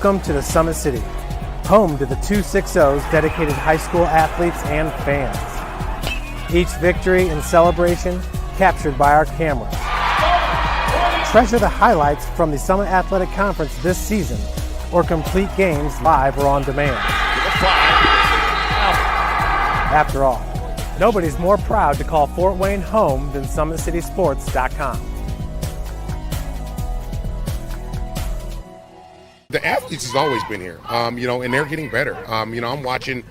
Welcome to the Summit City, home to the 260's dedicated high school athletes and fans. Each victory and celebration captured by our cameras. Treasure the highlights from the Summit Athletic Conference this season, or complete games live or on demand. After all, nobody's more proud to call Fort Wayne home than SummitCitySports.com. The athletes has always been here, and they're getting better. I'm watching,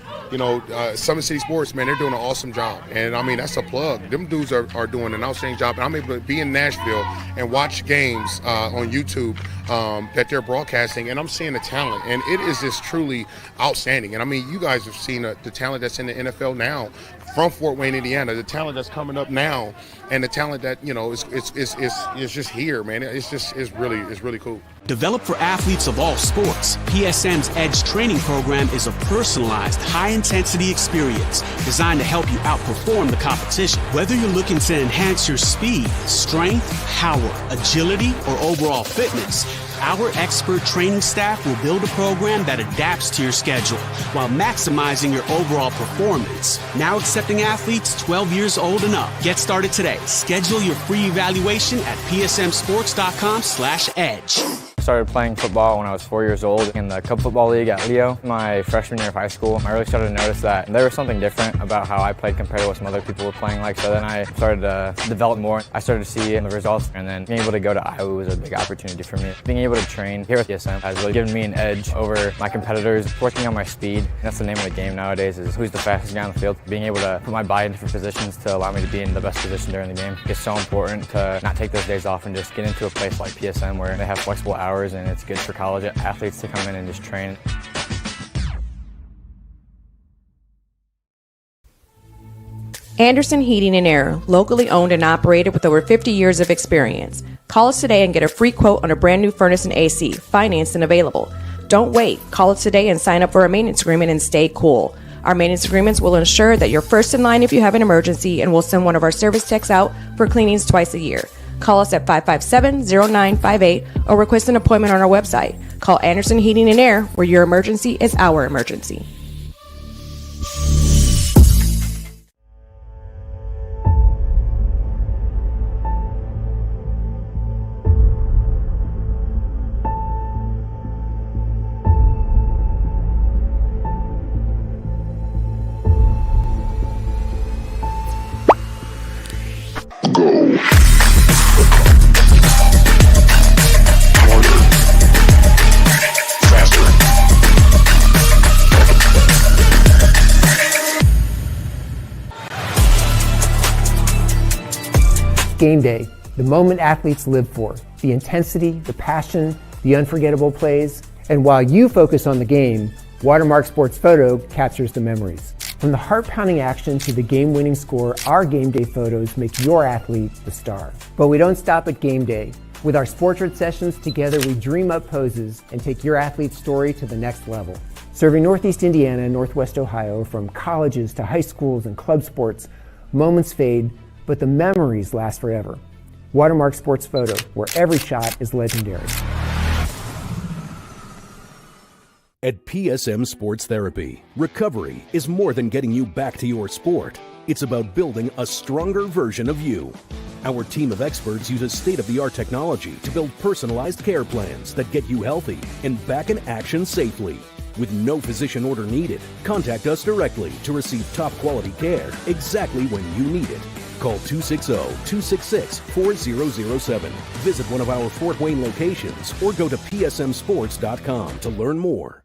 Summit City Sports, man, they're doing an awesome job. And, that's a plug. Them dudes are doing an outstanding job. And I'm able to be in Nashville and watch games on YouTube that they're broadcasting, and I'm seeing the talent. And it is just truly outstanding. And, you guys have seen the talent that's in the NFL now from Fort Wayne, Indiana, the talent that's coming up now, and the talent that, is just here, man. It's really cool. Developed for athletes of all sports, PSM's Edge training program is a personalized, high-intensity experience designed to help you outperform the competition. Whether you're looking to enhance your speed, strength, power, agility, or overall fitness, our expert training staff will build a program that adapts to your schedule while maximizing your overall performance. Now accepting athletes 12 years old and up. Get started today. Schedule your free evaluation at psmsports.com/edge. I started playing football when I was 4 years old in the Cub Football League at Leo. My freshman year of high school, I really started to notice that there was something different about how I played compared to what some other people were playing like. So then I started to develop more. I started to see the results, and then being able to go to Iowa was a big opportunity for me. Being able to train here at PSM has really given me an edge over my competitors. Working on my speed, that's the name of the game nowadays, is who's the fastest guy on the field. Being able to put my body in different positions to allow me to be in the best position during the game. It's so important to not take those days off and just get into a place like PSM where they have flexible hours, and it's good for college athletes to come in and just train. Anderson Heating and Air, locally owned and operated with over 50 years of experience. Call us today and get a free quote on a brand new furnace and AC, financed and available. Don't wait. Call us today and sign up for a maintenance agreement and stay cool. Our maintenance agreements will ensure that you're first in line if you have an emergency, and we'll send one of our service techs out for cleanings twice a year. Call us at 557-0958 or request an appointment on our website. Call Anderson Heating and Air, where your emergency is our emergency. Game day, the moment athletes live for, the intensity, the passion, the unforgettable plays. And while you focus on the game, Watermark Sports Photo captures the memories. From the heart-pounding action to the game-winning score, our game day photos make your athlete the star. But we don't stop at game day. With our Sportrait sessions together, we dream up poses and take your athlete's story to the next level. Serving Northeast Indiana and Northwest Ohio, from colleges to high schools and club sports, moments fade, but the memories last forever. Watermark Sports Photo, where every shot is legendary. At PSM Sports Therapy, recovery is more than getting you back to your sport. It's about building a stronger version of you. Our team of experts uses state-of-the-art technology to build personalized care plans that get you healthy and back in action safely. With no physician order needed, contact us directly to receive top-quality care exactly when you need it. Call 260-266-4007. Visit one of our Fort Wayne locations or go to psmsports.com to learn more.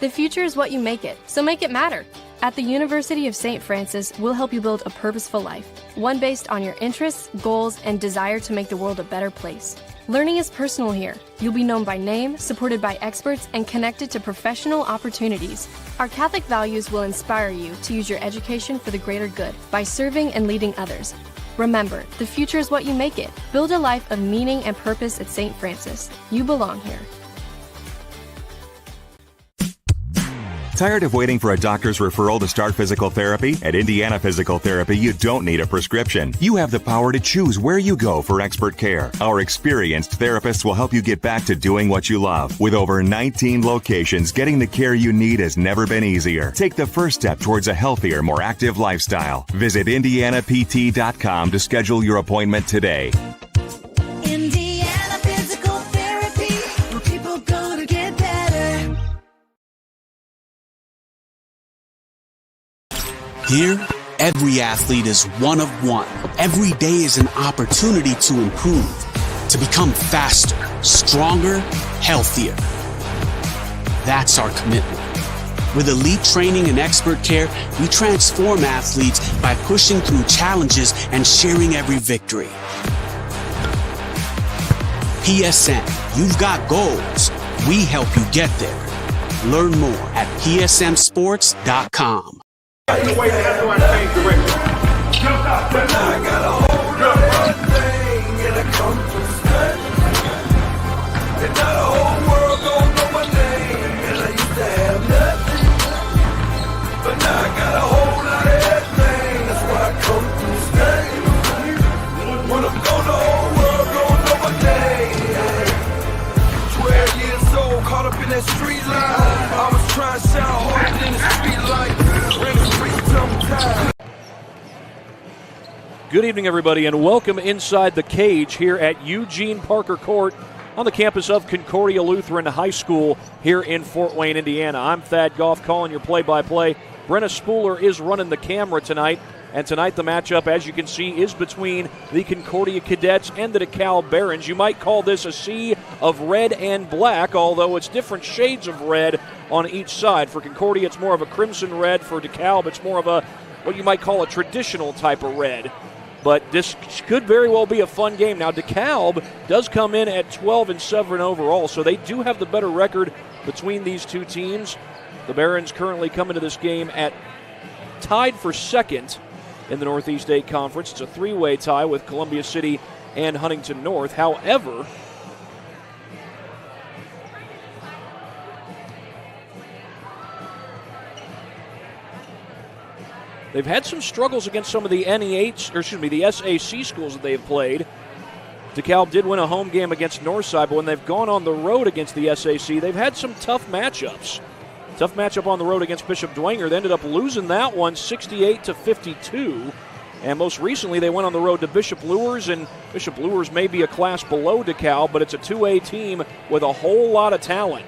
The future is what you make it, so make it matter. At the University of St. Francis, we'll help you build a purposeful life, one based on your interests, goals, and desire to make the world a better place. Learning is personal here. You'll be known by name, supported by experts, and connected to professional opportunities. Our Catholic values will inspire you to use your education for the greater good by serving and leading others. Remember, the future is what you make it. Build a life of meaning and purpose at St. Francis. You belong here. Tired of waiting for a doctor's referral to start physical therapy? At Indiana Physical Therapy, you don't need a prescription. You have the power to choose where you go for expert care. Our experienced therapists will help you get back to doing what you love. With over 19 locations, getting the care you need has never been easier. Take the first step towards a healthier, more active lifestyle. Visit IndianaPT.com to schedule your appointment today. Indiana Physical Therapy, where people go to get better. Here, every athlete is one of one. Every day is an opportunity to improve, to become faster, stronger, healthier. That's our commitment. With elite training and expert care, we transform athletes by pushing through challenges and sharing every victory. PSM, you've got goals. We help you get there. Learn more at psmsports.com. I got a whole lot of thing and I come to stay. And now the whole world don't know my name. And I used to have nothing, but now I got a whole lot of everything. That's why I come to stay. When I'm gone, the whole world don't know my name. 12 years old, caught up in that street life. I was trying to sound harder than the street light. Good evening, everybody, and welcome inside the cage here at Eugene Parker Court on the campus of Concordia Lutheran High School here in Fort Wayne, Indiana. I'm Thad Goff calling your play-by-play. Brenna Spooler is running the camera tonight, and tonight the matchup, as you can see, is between the Concordia Cadets and the Dekalb Barons. You might call this a sea of red and black, although it's different shades of red on each side. For Concordia, it's more of a crimson red. For Dekalb, it's more of a what you might call a traditional type of red. But this could very well be a fun game. Now, Dekalb does come in at 12-7 overall, so they do have the better record between these two teams. The Barons currently come into this game at tied for second in the Northeast 8 Conference. It's a three-way tie with Columbia City and Huntington North. However, they've had some struggles against some of the the SAC schools that they've played. DeKalb did win a home game against Northside, but when they've gone on the road against the SAC, they've had some tough matchups. Tough matchup on the road against Bishop Dwenger. They ended up losing that one 68-52. And most recently, they went on the road to Bishop Luers, and Bishop Luers may be a class below DeKalb, but it's a 2A team with a whole lot of talent.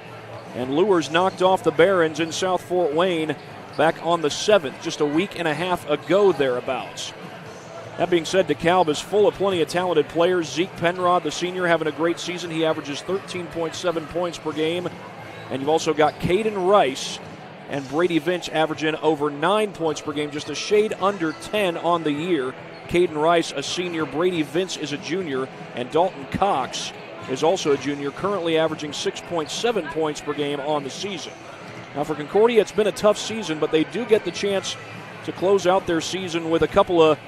And Luers knocked off the Barons in South Fort Wayne back on the 7th, just a week and a half ago thereabouts. That being said, DeKalb is full of plenty of talented players. Zeke Penrod, the senior, having a great season. He averages 13.7 points per game. And you've also got Caden Rice and Brady Vinch averaging over 9 points per game, just a shade under 10 on the year. Caden Rice, a senior. Brady Vince is a junior. And Dalton Cox is also a junior, currently averaging 6.7 points per game on the season. Now for Concordia, it's been a tough season, but they do get the chance to close out their season with a couple of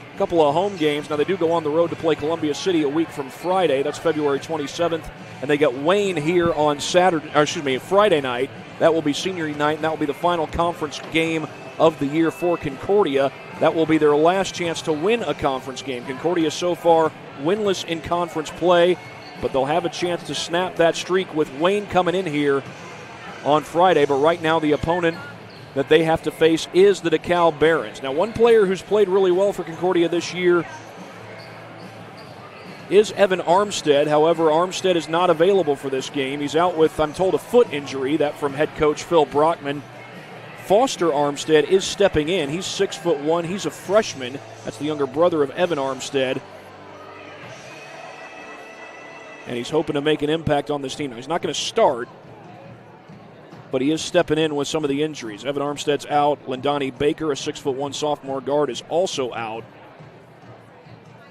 home games. Now they do go on the road to play Columbia City a week from Friday. That's February 27th, and they get Wayne here on Friday night. That will be senior night, and that will be the final conference game of the year for Concordia. That will be their last chance to win a conference game. Concordia so far winless in conference play, but they'll have a chance to snap that streak with Wayne coming in here on Friday. But right now the opponent that they have to face is the DeKalb Barons. Now, one player who's played really well for Concordia this year is Evan Armstead. However, Armstead is not available for this game. He's out with, I'm told, a foot injury, that from head coach Phil Brockman. Foster Armstead is stepping in. He's 6'1". He's a freshman. That's the younger brother of Evan Armstead. And he's hoping to make an impact on this team. Now, he's not going to start, but he is stepping in with some of the injuries. Evan Armstead's out. Lindani Baker, a 6'1" sophomore guard, is also out.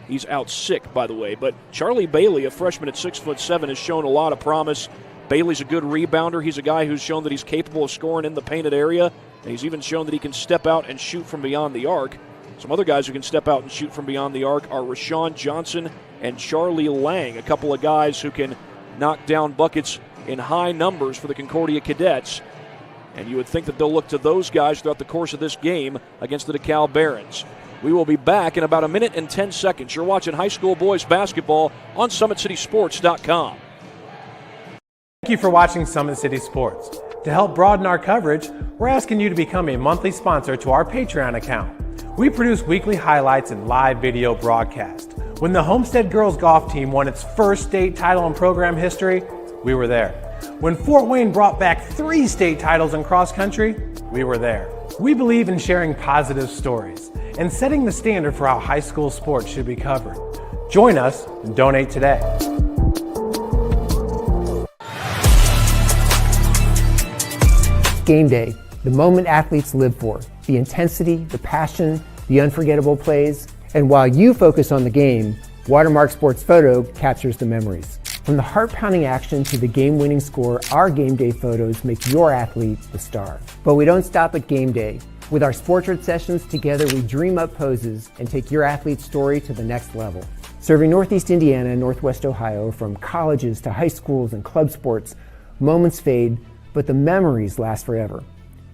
He's out sick, by the way. But Charlie Bailey, a freshman at 6'7", has shown a lot of promise. Bailey's a good rebounder. He's a guy who's shown that he's capable of scoring in the painted area. And he's even shown that he can step out and shoot from beyond the arc. Some other guys who can step out and shoot from beyond the arc are Rashawn Johnson and Charlie Lang, a couple of guys who can knock down buckets in high numbers for the Concordia Cadets. And you would think that they'll look to those guys throughout the course of this game against the Dekalb Barons. We will be back in about a minute and 10 seconds. You're watching high school boys basketball on SummitCitySports.com. Thank you for watching Summit City Sports. To help broaden our coverage, we're asking you to become a monthly sponsor to our Patreon account. We produce weekly highlights and live video broadcasts. When the Homestead girls golf team won its first state title in program history, we were there. When Fort Wayne brought back 3 state titles in cross country, we were there. We believe in sharing positive stories and setting the standard for how high school sports should be covered. Join us and donate today. Game day, the moment athletes live for, the intensity, the passion, the unforgettable plays, and while you focus on the game, Watermark Sports Photo captures the memories. From the heart-pounding action to the game-winning score, our game day photos make your athlete the star. But we don't stop at game day. With our Sportrait sessions, together we dream up poses and take your athlete's story to the next level. Serving Northeast Indiana and Northwest Ohio, from colleges to high schools and club sports, moments fade, but the memories last forever.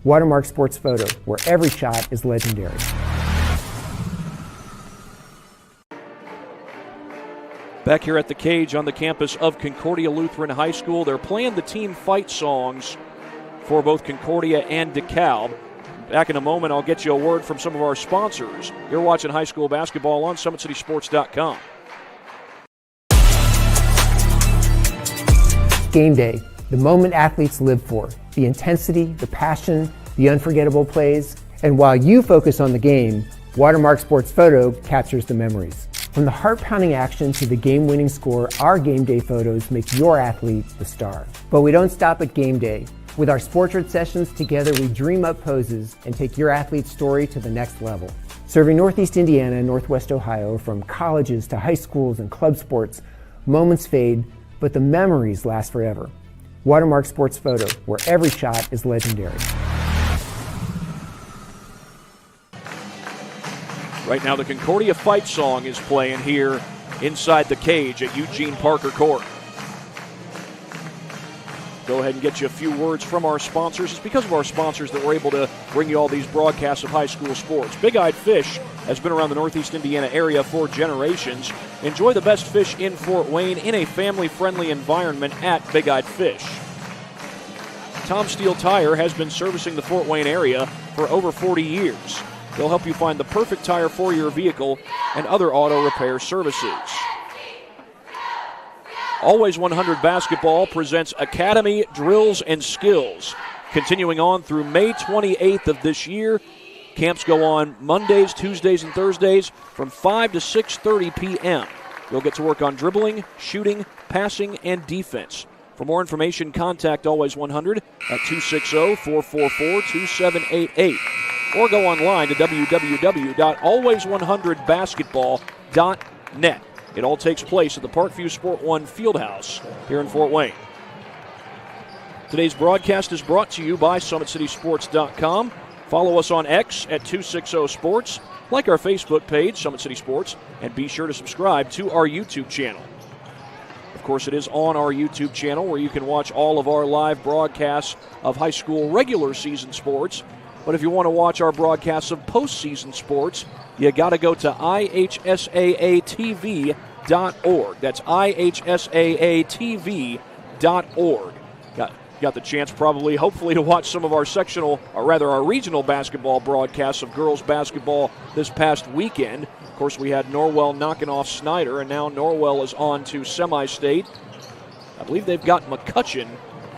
Watermark Sports Photo, where every shot is legendary. Back here at the Cage on the campus of Concordia Lutheran High School, they're playing the team fight songs for both Concordia and Dekalb. Back in a moment, I'll get you a word from some of our sponsors. You're watching high school basketball on SummitCitySports.com. Game day, the moment athletes live for, the intensity, the passion, the unforgettable plays, and while you focus on the game, Watermark Sports Photo captures the memories. From the heart-pounding action to the game-winning score, our game day photos make your athlete the star. But we don't stop at game day. With our Sportrait sessions, together we dream up poses and take your athlete's story to the next level. Serving Northeast Indiana and Northwest Ohio, from colleges to high schools and club sports, moments fade, but the memories last forever. Watermark Sports Photo, where every shot is legendary. Right now, the Concordia fight song is playing here inside the Cage at Eugene Parker Court. Go ahead and get you a few words from our sponsors. It's because of our sponsors that we're able to bring you all these broadcasts of high school sports. Big Eyed Fish has been around the Northeast Indiana area for generations. Enjoy the best fish in Fort Wayne in a family-friendly environment at Big Eyed Fish. Tom Steele Tire has been servicing the Fort Wayne area for over 40 years. They'll help you find the perfect tire for your vehicle and other auto repair services. Always 100 Basketball presents Academy Drills and Skills. Continuing on through May 28th of this year. Camps go on Mondays, Tuesdays, and Thursdays from 5 to 6:30 p.m. You'll get to work on dribbling, shooting, passing, and defense. For more information, contact Always 100 at 260-444-2788 or go online to www.always100basketball.net. It all takes place at the Parkview Sport One Fieldhouse here in Fort Wayne. Today's broadcast is brought to you by SummitCitySports.com. Follow us on X at 260sports, like our Facebook page, Summit City Sports, and be sure to subscribe to our YouTube channel. Of course, it is on our YouTube channel where you can watch all of our live broadcasts of high school regular season sports. But if you want to watch our broadcasts of postseason sports, you got to go to ihsaatv.org. That's ihsaatv.org. Got the chance probably, hopefully, to watch some of our sectional, or rather our regional basketball broadcasts of girls basketball this past weekend. Of course, we had Norwell knocking off Snyder, and now Norwell is on to semi-state. I believe they've got McCutcheon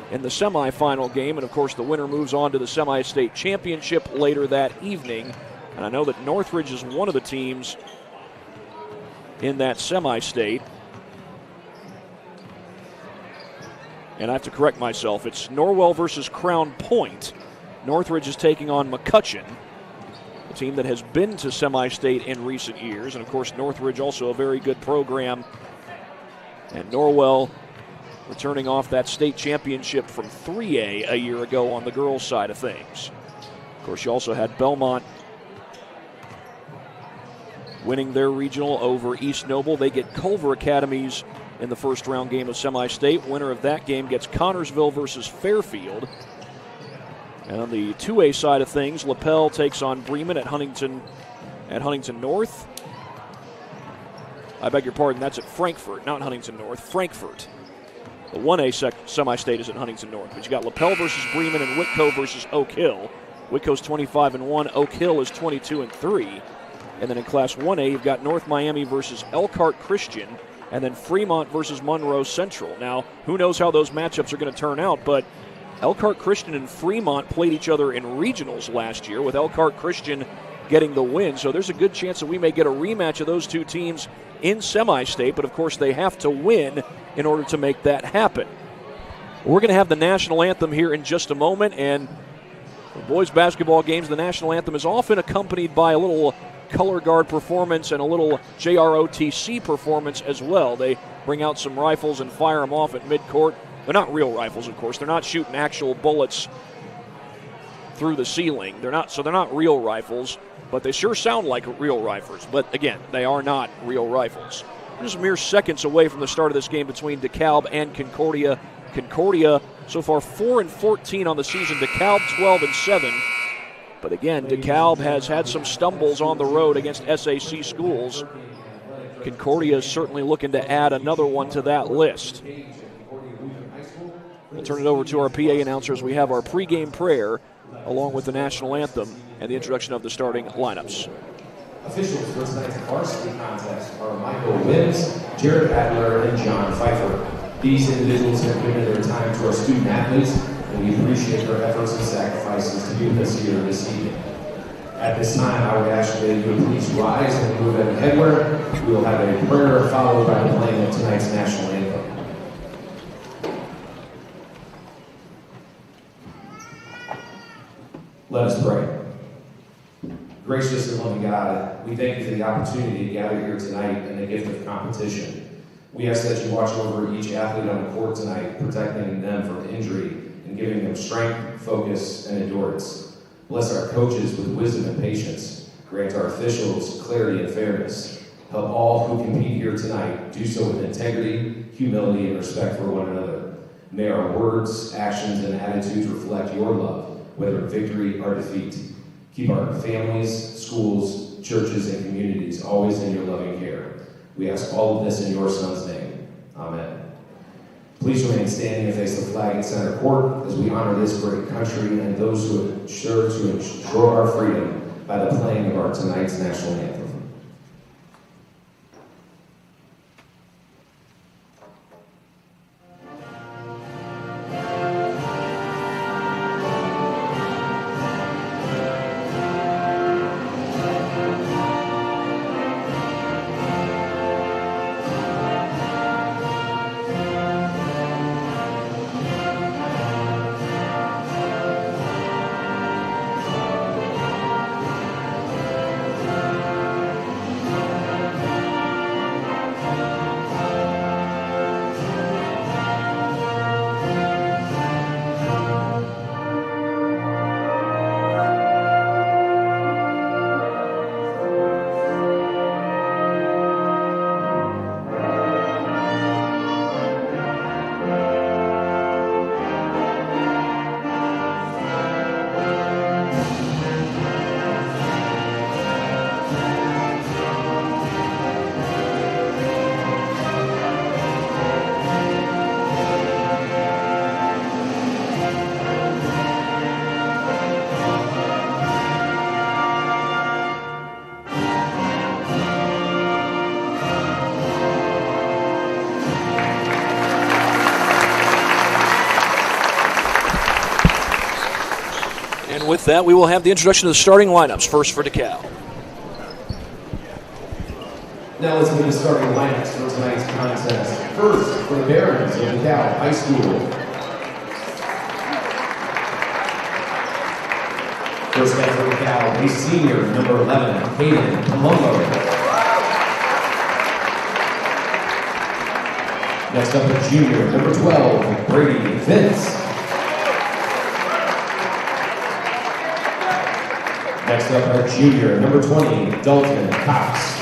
in the semifinal game, and of course the winner moves on to the semi-state championship later that evening. And I know that Northridge is one of the teams in that semi-state. And I have to correct myself. It's Norwell versus Crown Point. Northridge is taking on McCutcheon, a team that has been to semi-state in recent years. And, of course, Northridge also a very good program. And Norwell returning off that state championship from 3A a year ago on the girls' side of things. Of course, you also had Belmont winning their regional over East Noble. They get Culver Academies in the first round game of semi-state. Winner of that game gets Connorsville versus Fairfield. And on the 2A side of things, LaPel takes on Bremen at Huntington North. I beg your pardon, that's at Frankfurt, not Huntington North, Frankfurt. The 1A semi-state is at Huntington North. But you got LaPel versus Bremen and Whitco versus Oak Hill. Whitco's 25-1, Oak Hill is 22-3. And then in Class 1A, you've got North Miami versus Elkhart Christian, and then Fremont versus Monroe Central. Now, who knows how those matchups are going to turn out, but Elkhart Christian and Fremont played each other in regionals last year, with Elkhart Christian getting the win. So there's a good chance that we may get a rematch of those two teams in semi-state, but of course they have to win in order to make that happen. We're going to have the national anthem here in just a moment, and for boys basketball games, the national anthem is often accompanied by a little color guard performance and a little JROTC performance as well. They bring out some rifles and fire them off at midcourt. They're not real rifles, of course. They're not shooting actual bullets through the ceiling. They're not real rifles, but they sure sound like real rifles. But again, they are not real rifles. Just mere seconds away from the start of this game between Dekalb and Concordia. Concordia so far 4-14 on the season. Dekalb 12-7. But again, Dekalb has had some stumbles on the road against SAC schools. Concordia is certainly looking to add another one to that list. We'll turn it over to our PA announcer as we have our pregame prayer along with the national anthem and the introduction of the starting lineups. Officials for tonight's varsity contest are Michael Wibbs, Jared Adler, and John Pfeiffer. These individuals have given their time to our student athletes, and we appreciate their efforts and sacrifices to be with us here this evening. At this time, I would ask that you would please rise and move any headward. We will have a prayer followed by the playing of tonight's national anthem. Let us pray. Gracious and loving God, we thank you for the opportunity to gather here tonight and the gift of competition. We ask that you watch over each athlete on the court tonight, protecting them from injury and giving them strength, focus, and endurance. Bless our coaches with wisdom and patience. Grant our officials clarity and fairness. Help all who compete here tonight do so with integrity, humility, and respect for one another. May our words, actions, and attitudes reflect your love, whether victory or defeat. Keep our families, schools, churches, and communities always in your loving care. We ask all of this in your Son's name. Amen. Please remain standing and face the flag in center court as we honor this great country and those who have served to ensure our freedom by the playing of our tonight's national anthem. With that, we will have the introduction of the starting lineups. First for Dekalb. Now let's get the starting lineups for tonight's contest. First, for the Barons of Dekalb High School. First man for Dekalb, a senior, number 11, Hayden Palumbo. Next up, a junior, number 12, Brady Vince. Next up, our junior, number 20, Dalton Cox.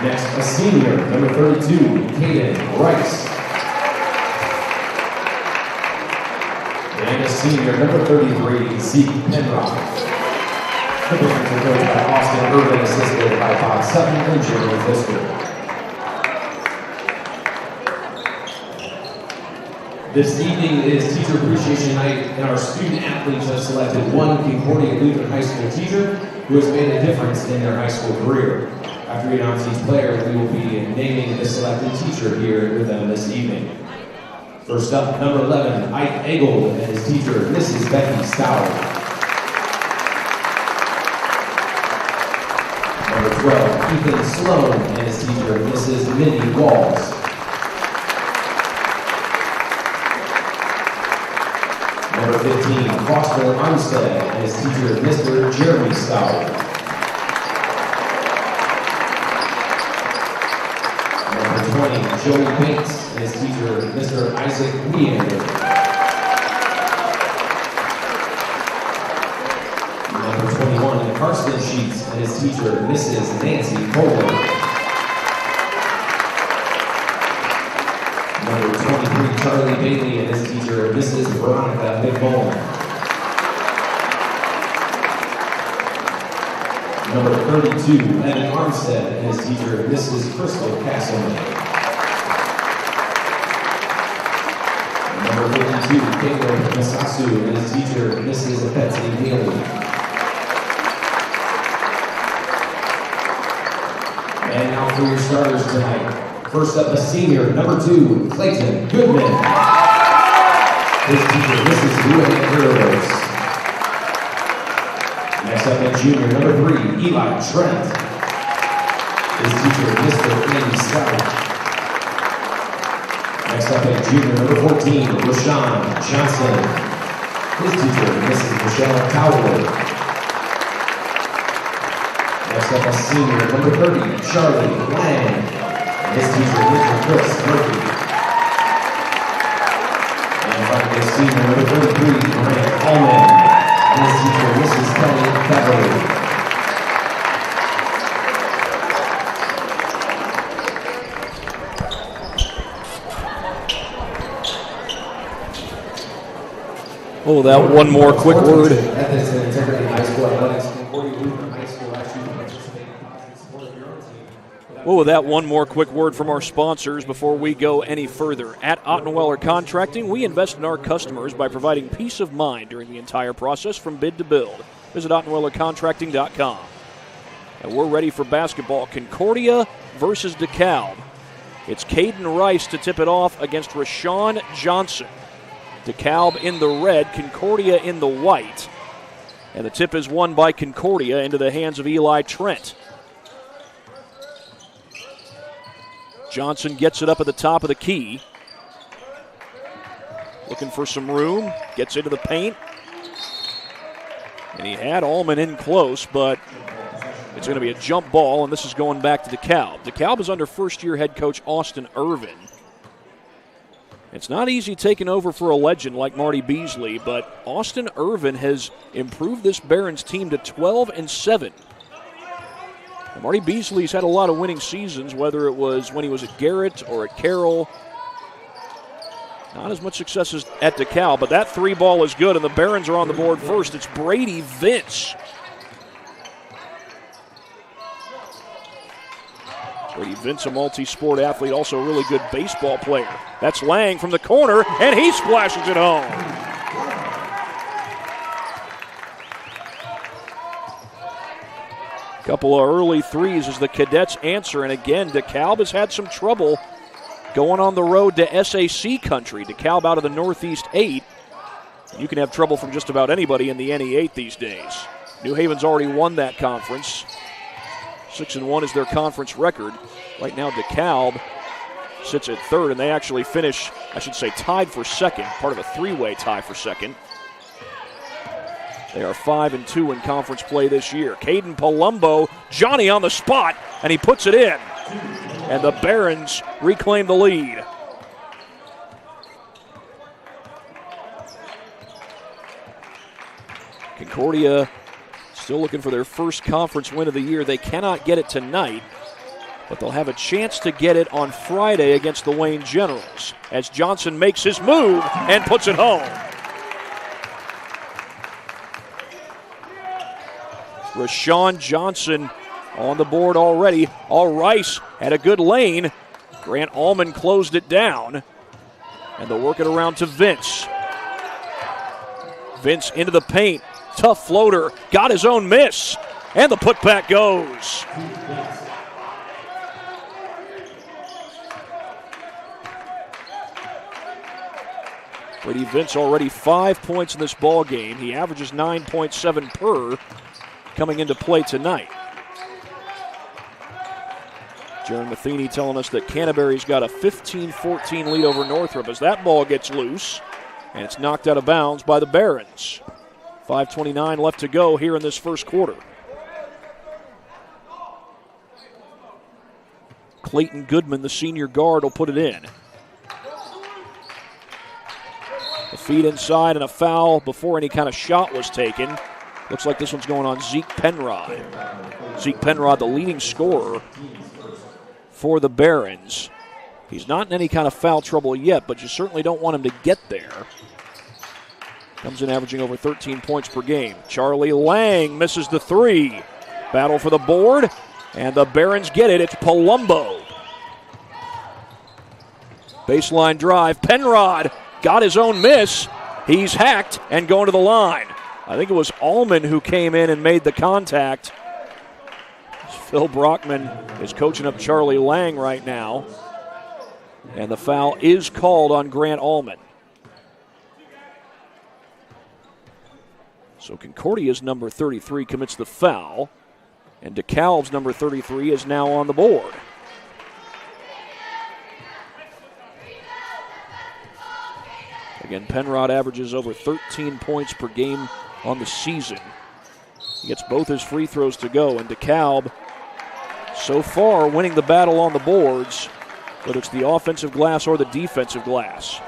Next, a senior, number 32, Caden Rice. And a senior, number 33, Zeke Penrock. The Barons are coached by Austin Irvin, assisted by Bob Sutton and Jeremy Fisker. This evening is Teacher Appreciation Night, and our student athletes have selected one Concordia Lutheran High School teacher who has made a difference in their high school career. After we announce each player, we will be naming the selected teacher here with them this evening. First up, number 11, Ike Eggold and his teacher, Mrs. Becky Stauer. Number 12, Ethan Sloan and his teacher, Mrs. Minnie Walls. Number 15, Foster Armstead and his teacher, Mr. Jeremy Stauer. Number 20, Joey Bates and his teacher, Mr. Isaac Leander. Number 21, Carson Sheets and his teacher, Mrs. Nancy Kohler. Number 23, Charlie Bailey and his teacher, Mrs. Veronica McMullen. Number 32, Evan Armstead and his teacher, Mrs. Crystal Castleman. Number 52, Caleb Masasu and his teacher, Mrs. Betsy Neely. And now for your starters tonight. First up, a senior, number 2, Clayton Goodman. His teacher, Mrs. Luann Heroes. Next up, a junior, number 3, Eli Trent. His teacher, Mr. Andy Scott. Next up, a junior, number 14, Rashawn Johnson. His teacher, Mrs. Michelle Cowley. Next up, a senior, number 30, Charlie Lang. His teacher, Mr. Chris Murphy. And finally, senior number 33, Grant Allman. And his teacher, Mrs. Kelly Beverly. Oh, that one more quick word. Ethics and Integrity High School Athletics, Concordia Lutheran High School asked you to participate in positive support of your own team. Well, with that, one more quick word from our sponsors before we go any further. At Ottenweller Contracting, we invest in our customers by providing peace of mind during the entire process from bid to build. Visit OttenwellerContracting.com. And we're ready for basketball. Concordia versus Dekalb. It's Caden Rice to tip it off against Rashawn Johnson. Dekalb in the red, Concordia in the white. And the tip is won by Concordia into the hands of Eli Trent. Johnson gets it up at the top of the key. Looking for some room. Gets into the paint. And he had Allman in close, but it's going to be a jump ball, and this is going back to Dekalb. Dekalb is under first-year head coach Austin Irvin. It's not easy taking over for a legend like Marty Beasley, but Austin Irvin has improved this Barons team to 12-7. Marty Beasley's had a lot of winning seasons, whether it was when he was at Garrett or at Carroll. Not as much success as at Dekalb, but that three ball is good, and the Barons are on the board first. It's Brady Vince. Brady Vince, a multi-sport athlete, also a really good baseball player. That's Lang from the corner, and he splashes it home. Couple of early threes as the Cadets answer, and again, Dekalb has had some trouble going on the road to SAC country. Dekalb out of the Northeast 8. You can have trouble from just about anybody in the NE8 these days. New Haven's already won that conference. 6-1 is their conference record. Right now, Dekalb sits at third, and they actually finish, I should say, tied for second, part of a three-way tie for second. They are 5-2 in conference play this year. Caden Palumbo, Johnny on the spot, and he puts it in. And the Barons reclaim the lead. Concordia still looking for their first conference win of the year. They cannot get it tonight, but they'll have a chance to get it on Friday against the Wayne Generals as Johnson makes his move and puts it home. Rashawn Johnson on the board already. All Rice had a good lane. Grant Allman closed it down. And they'll work it around to Vince. Vince into the paint. Tough floater. Got his own miss. And the putback goes. Brady Vince already 5 points in this ball game. He averages 9.7 per coming into play tonight. Jaron Matheny telling us that Canterbury's got a 15-14 lead over Northrop as that ball gets loose, and it's knocked out of bounds by the Barons. 5:29 left to go here in this first quarter. Clayton Goodman, the senior guard, will put it in. The feed inside and a foul before any kind of shot was taken. Looks like this one's going on Zeke Penrod. Zeke Penrod, the leading scorer for the Barons. He's not in any kind of foul trouble yet, but you certainly don't want him to get there. Comes in averaging over 13 points per game. Charlie Lang misses the three. Battle for the board, and the Barons get it. It's Palumbo. Baseline drive. Penrod got his own miss. He's hacked and going to the line. I think it was Allman who came in and made the contact. Phil Brockman is coaching up Charlie Lang right now. And the foul is called on Grant Allman. So Concordia's number 33 commits the foul. And Dekalb's number 33 is now on the board. Again, Penrod averages over 13 points per game on the season. He gets both his free throws to go, and Dekalb so far winning the battle on the boards, whether it's the offensive glass or the defensive glass.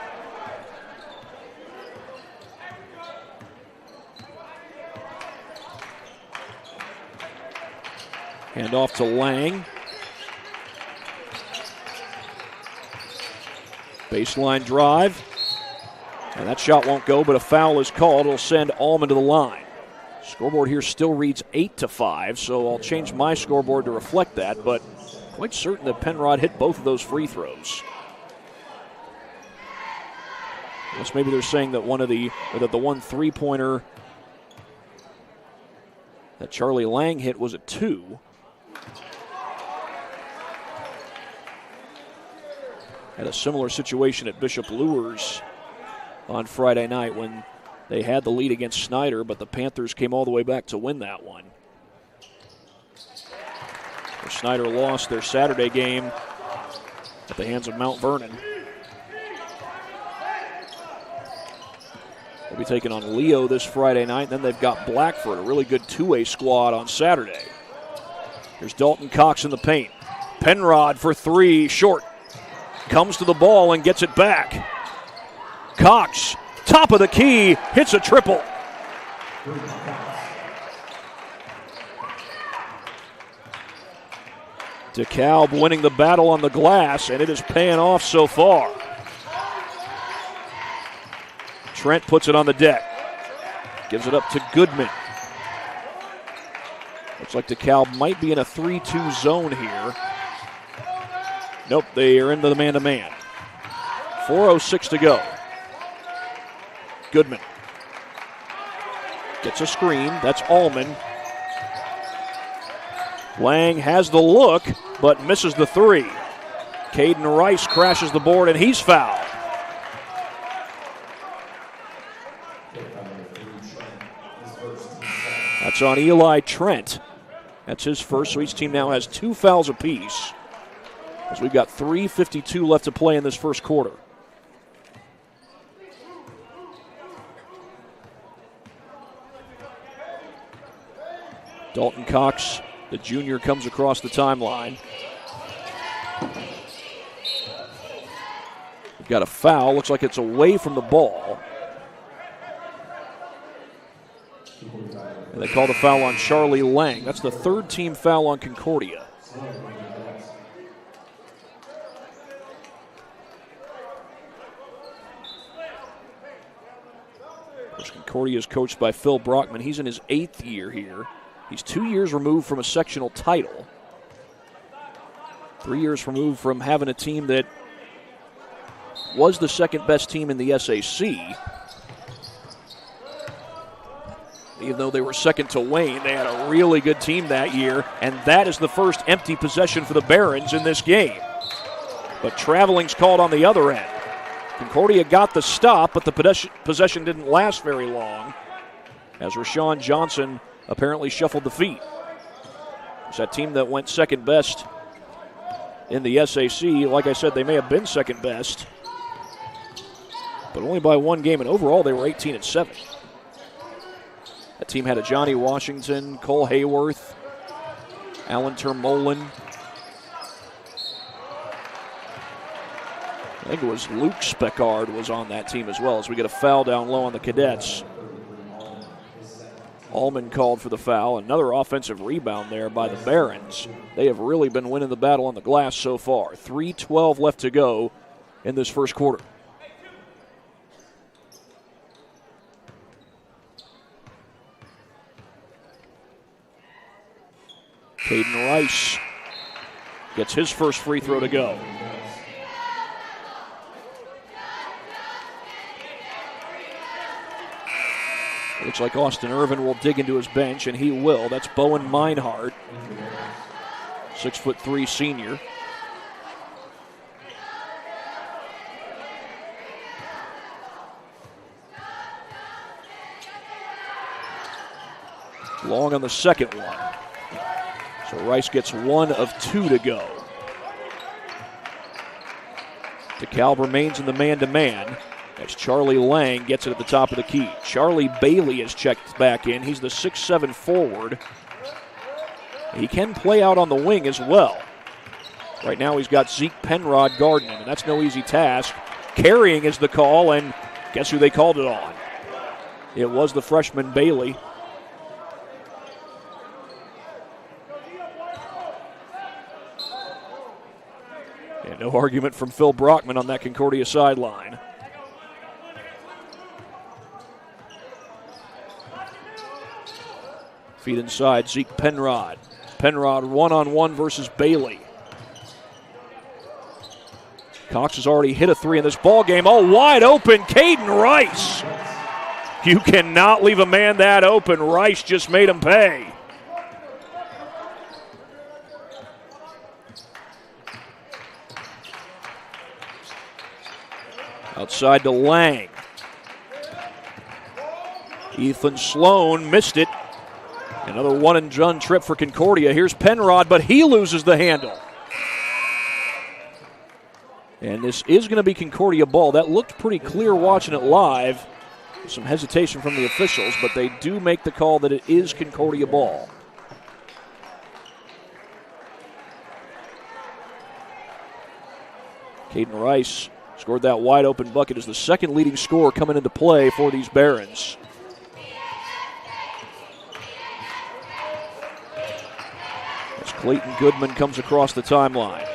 Hand off to Lang. Baseline drive. And that shot won't go, but a foul is called. It'll send Allman to the line. Scoreboard here still reads 8-5, so I'll change my scoreboard to reflect that, but quite certain that Penrod hit both of those free throws. Unless maybe they're saying that the one three-pointer that Charlie Lang hit was a 2. Had a similar situation at Bishop Luers on Friday night when they had the lead against Snyder, but the Panthers came all the way back to win that one. Snyder lost their Saturday game at the hands of Mount Vernon. They'll be taking on Leo this Friday night. Then they've got Blackford, a really good two-way squad on Saturday. Here's Dalton Cox in the paint. Penrod for three, short. Comes to the ball and gets it back. Cox, top of the key, hits a triple. Dekalb winning the battle on the glass, and it is paying off so far. Trent puts it on the deck. Gives it up to Goodman. Looks like Dekalb might be in a 3-2 zone here. Nope, they are into the man-to-man. 4:06 to go. Goodman gets a screen. That's Allman. Lang has the look, but misses the three. Caden Rice crashes the board, and he's fouled. That's on Eli Trent. That's his first, so each team now has 2 fouls apiece. As we've got 3:52 left to play in this first quarter. Dalton Cox, the junior, comes across the timeline. We've got a foul. Looks like it's away from the ball. And they call the foul on Charlie Lang. That's the third team foul on Concordia. Concordia is coached by Phil Brockman. He's in his 8th year here. He's 2 years removed from a sectional title. 3 years removed from having a team that was the second best team in the SAC. Even though they were second to Wayne, they had a really good team that year, and that is the first empty possession for the Barons in this game. But traveling's called on the other end. Concordia got the stop, but the possession didn't last very long, as Rashawn Johnson apparently shuffled the feet. It's that team that went second best in the SAC. Like I said, they may have been second best, but only by one game, and overall they were 18-7. That team had a Johnny Washington, Cole Hayworth, Alan Termolin. I think it was Luke Speckard was on that team as well, as we get a foul down low on the Cadets. Allman called for the foul. Another offensive rebound there by the Barons. They have really been winning the battle on the glass so far. 3:12 left to go in this first quarter. Caden Rice gets his first free throw to go. Looks like Austin Irvin will dig into his bench, and he will. That's Bowen Meinhardt, 6'3" senior. Long on the second one. So Rice gets 1 of 2 to go. Dekalb remains in the man-to-man as Charlie Lang gets it at the top of the key. Charlie Bailey is checked back in. He's the 6'7" forward. He can play out on the wing as well. Right now he's got Zeke Penrod guarding him, and that's no easy task. Carrying is the call, and guess who they called it on? It was the freshman Bailey. And no argument from Phil Brockman on that Concordia sideline. Feet inside, Zeke Penrod. Penrod one-on-one versus Bailey. Cox has already hit a three in this ball game. Oh, wide open, Caden Rice. You cannot leave a man that open. Rice just made him pay. Outside to Lang. Ethan Sloan missed it. Another one-and-done trip for Concordia. Here's Penrod, but he loses the handle. And this is going to be Concordia ball. That looked pretty clear watching it live. Some hesitation from the officials, but they do make the call that it is Concordia ball. Caden Rice scored that wide-open bucket as the second leading scorer coming into play for these Barons. As Clayton Goodman comes across the timeline.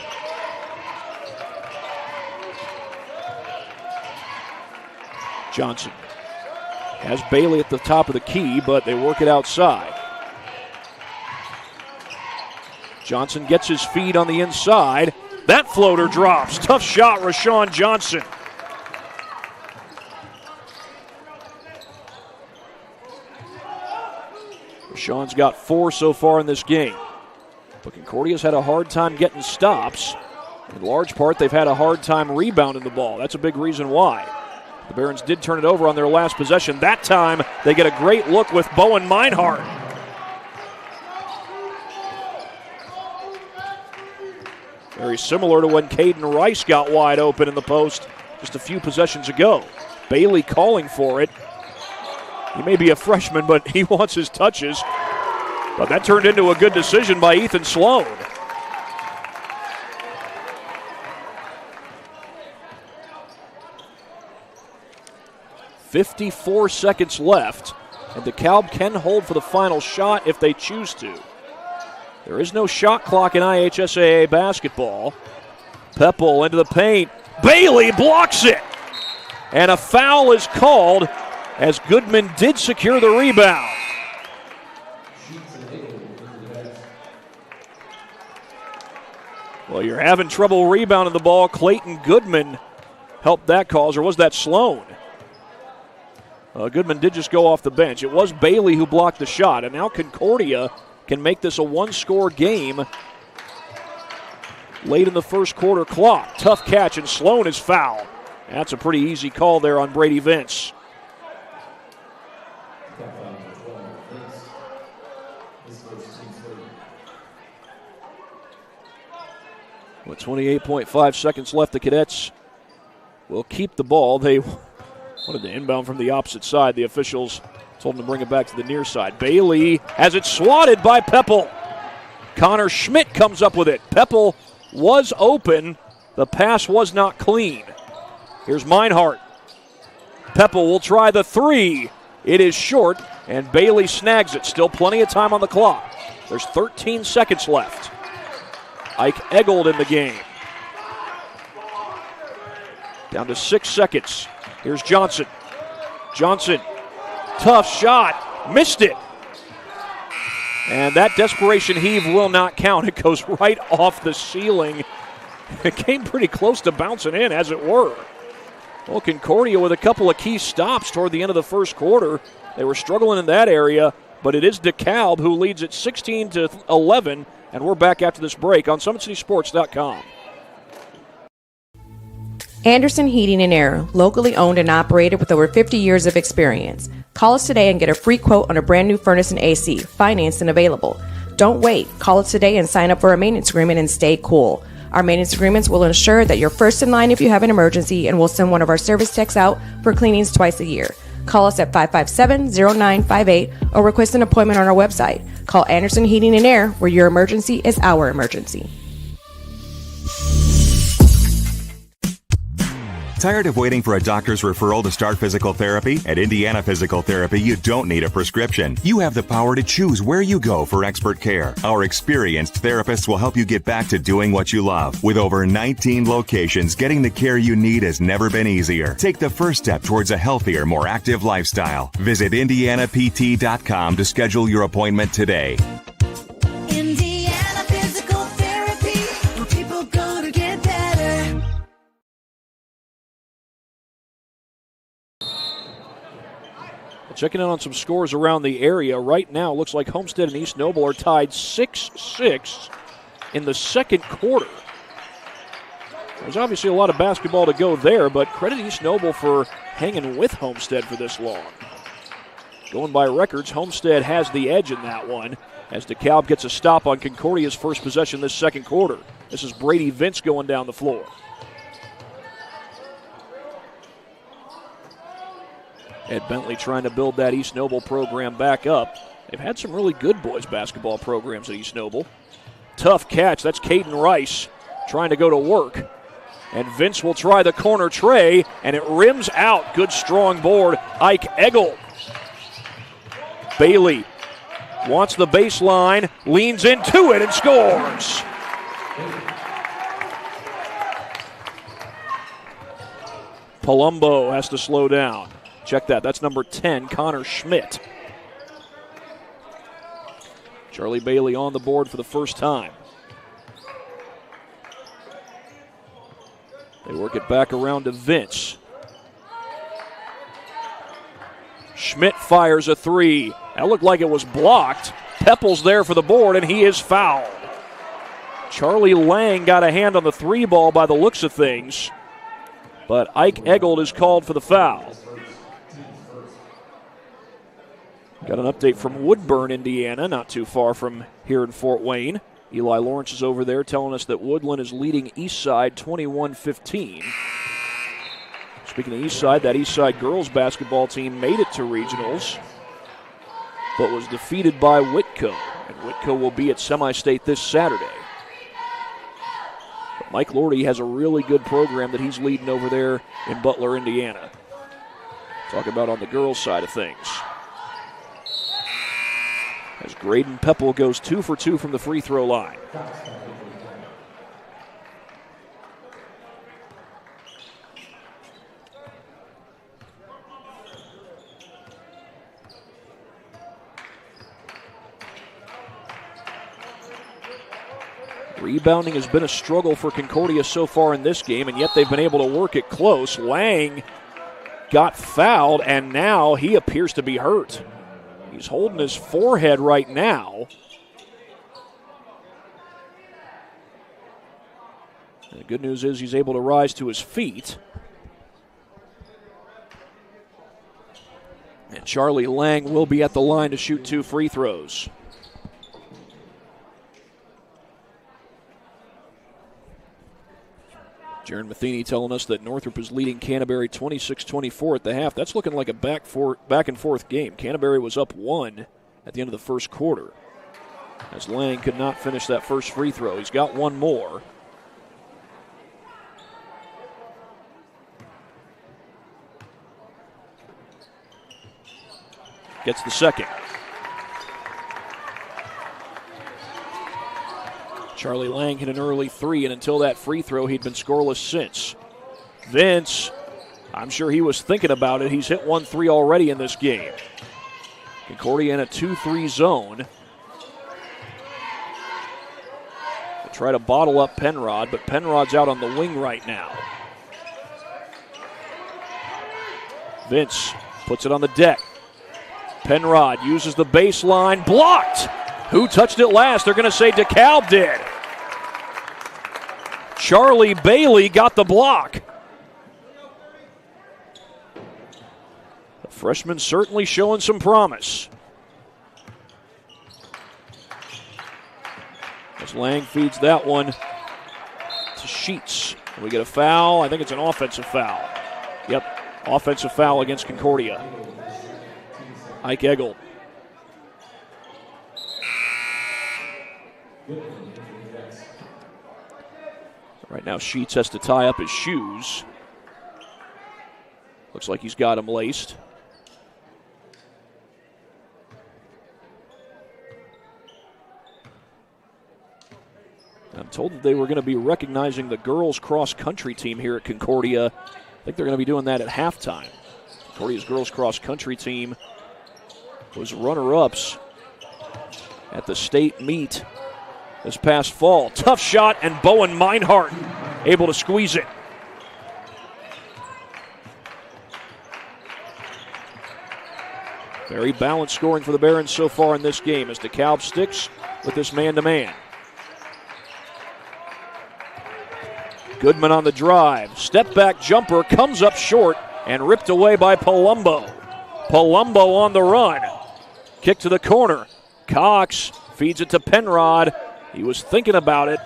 Johnson has Bailey at the top of the key, but they work it outside. Johnson gets his feet on the inside. That floater drops. Tough shot, Rashawn Johnson. Rashawn's got 4 so far in this game. But Concordia's had a hard time getting stops. In large part, they've had a hard time rebounding the ball. That's a big reason why. The Barons did turn it over on their last possession. That time, they get a great look with Bowen Meinhardt. Very similar to when Caden Rice got wide open in the post just a few possessions ago. Bailey calling for it. He may be a freshman, but he wants his touches. But that turned into a good decision by Ethan Sloan. .54 seconds left, and Dekalb can hold for the final shot if they choose to. There is no shot clock in IHSAA basketball. Peppel into the paint. Bailey blocks it. And a foul is called as Goodman did secure the rebound. Well, you're having trouble rebounding the ball. Clayton Goodman helped that cause, or was that Sloan? Goodman did just go off the bench. It was Bailey who blocked the shot, and now Concordia can make this a one-score game late in the first quarter clock. Tough catch, and Sloan is fouled. That's a pretty easy call there on Brady Vince. With 28.5 seconds left, the Cadets will keep the ball. They wanted to inbound from the opposite side. The officials told them to bring it back to the near side. Bailey has it swatted by Peppel. Connor Schmidt comes up with it. Peppel was open. The pass was not clean. Here's Meinhardt. Peppel will try the three. It is short, and Bailey snags it. Still plenty of time on the clock. There's 13 seconds left. Ike Eggold in the game. Down to 6 seconds. Here's Johnson. Johnson, tough shot, missed it. And that desperation heave will not count. It goes right off the ceiling. It came pretty close to bouncing in, as it were. Well, Concordia with a couple of key stops toward the end of the first quarter. They were struggling in that area, but it is Dekalb who leads it 16-11, and we're back after this break on SummitCitySports.com. Anderson Heating and Air, locally owned and operated with over 50 years of experience. Call us today and get a free quote on a brand new furnace and AC, financed and available. Don't wait. Call us today and sign up for a maintenance agreement and stay cool. Our maintenance agreements will ensure that you're first in line if you have an emergency, and we'll send one of our service techs out for cleanings twice a year. Call us at 557-0958 or request an appointment on our website. Call Anderson Heating and Air, where your emergency is our emergency. Tired of waiting for a doctor's referral to start physical therapy? At Indiana Physical Therapy, you don't need a prescription. You have the power to choose where you go for expert care. Our experienced therapists will help you get back to doing what you love. With over 19 locations, getting the care you need has never been easier. Take the first step towards a healthier, more active lifestyle. Visit IndianaPT.com to schedule your appointment today. Indiana Physical Therapy, where people go to get better. Checking in on some scores around the area. Right now, looks like Homestead and East Noble are tied 6-6 in the second quarter. There's obviously a lot of basketball to go there, but credit East Noble for hanging with Homestead for this long. Going by records, Homestead has the edge in that one as Dekalb gets a stop on Concordia's first possession this second quarter. This is Brady Vince going down the floor. Ed Bentley trying to build that East Noble program back up. They've had some really good boys basketball programs at East Noble. Tough catch. That's Caden Rice trying to go to work. And Vince will try the corner tray, and it rims out. Good strong board. Ike Eggold. Bailey wants the baseline, leans into it, and scores. Palumbo has to slow down. Check that. That's number 10, Connor Schmidt. Charlie Bailey on the board for the first time. They work it back around to Vince. Schmidt fires a three. That looked like it was blocked. Peppel's there for the board, and he is fouled. Charlie Lang got a hand on the three ball by the looks of things, but Ike Eggold is called for the foul. Got an update from Woodburn, Indiana, not too far from here in Fort Wayne. Eli Lawrence is over there telling us that Woodland is leading Eastside 21-15. Speaking of Eastside, that Eastside girls basketball team made it to regionals, but was defeated by Whitco. And Whitco will be at semi-state this Saturday. But Mike Lordy has a really good program that he's leading over there in Butler, Indiana. Talk about on the girls' side of things. As Graydon Peppel goes 2 for 2 from the free throw line. Rebounding has been a struggle for Concordia so far in this game, and yet they've been able to work it close. Lang got fouled, and now he appears to be hurt. He's holding his forehead right now. And the good news is he's able to rise to his feet. And Charlie Lang will be at the line to shoot 2 free throws. Jaron Matheny telling us that Northrop is leading Canterbury 26-24 at the half. That's looking like a back and forth game. Canterbury was up 1 at the end of the first quarter, as Lang could not finish that first free throw. He's got one more. Gets the second. Charlie Lang hit an early 3, and until that free throw, he'd been scoreless since. Vince, I'm sure he was thinking about it. He's hit 1 3 already in this game. Concordia in a 2-3 zone. They try to bottle up Penrod, but Penrod's out on the wing right now. Vince puts it on the deck. Penrod uses the baseline, blocked. Who touched it last? They're going to say Dekalb did. Charlie Bailey got the block. The freshman certainly showing some promise. As Lang feeds that one to Sheets. We get a foul. I think it's an offensive foul. Yep, offensive foul against Concordia. Ike Eggle. Right now, Sheets has to tie up his shoes. Looks like he's got them laced. I'm told that they were going to be recognizing the girls' cross-country team here at Concordia. I think they're going to be doing that at halftime. Concordia's girls' cross-country team was runner-ups at the state meet this past fall. Tough shot, and Bowen Meinhardt able to squeeze it. Very balanced scoring for the Barons so far in this game as Dekalb sticks with this man-to-man. Goodman on the drive. Step-back jumper comes up short and ripped away by Palumbo. Palumbo on the run. Kick to the corner. Cox feeds it to Penrod. He was thinking about it.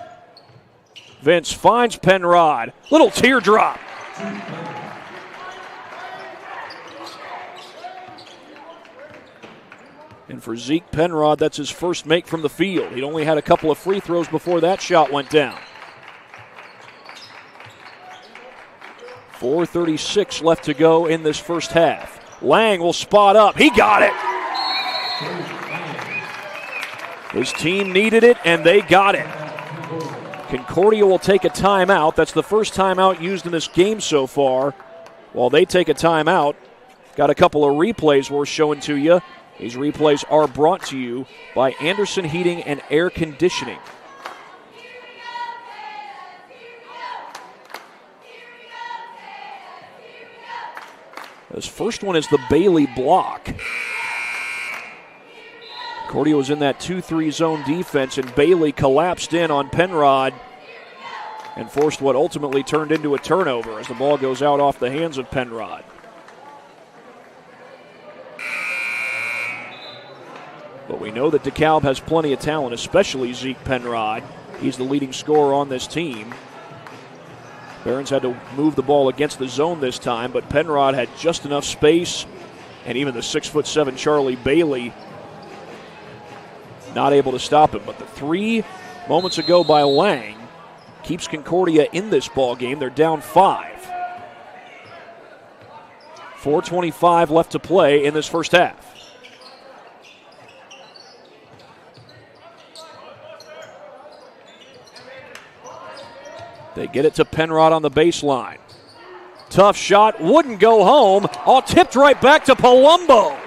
Vince finds Penrod. Little teardrop. And for Zeke Penrod, that's his first make from the field. He'd only had a couple of free throws before that shot went down. 4:36 left to go in this first half. Lang will spot up. He got it. His team needed it, and they got it. Concordia will take a timeout. That's the first timeout used in this game so far. While they take a timeout, got a couple of replays worth showing to you. These replays are brought to you by Anderson Heating and Air Conditioning. This first one is the Bailey block. Concordia was in that 2-3 zone defense, and Bailey collapsed in on Penrod and forced what ultimately turned into a turnover as the ball goes out off the hands of Penrod. But we know that Dekalb has plenty of talent, especially Zeke Penrod. He's the leading scorer on this team. Barons had to move the ball against the zone this time, but Penrod had just enough space, and even the 6'7" Charlie Bailey not able to stop him. But the 3 moments ago by Lang keeps Concordia in this ball game. They're down 5. 4:25 left to play in this first half. They get it to Penrod on the baseline. Tough shot, wouldn't go home. All tipped right back to Palumbo.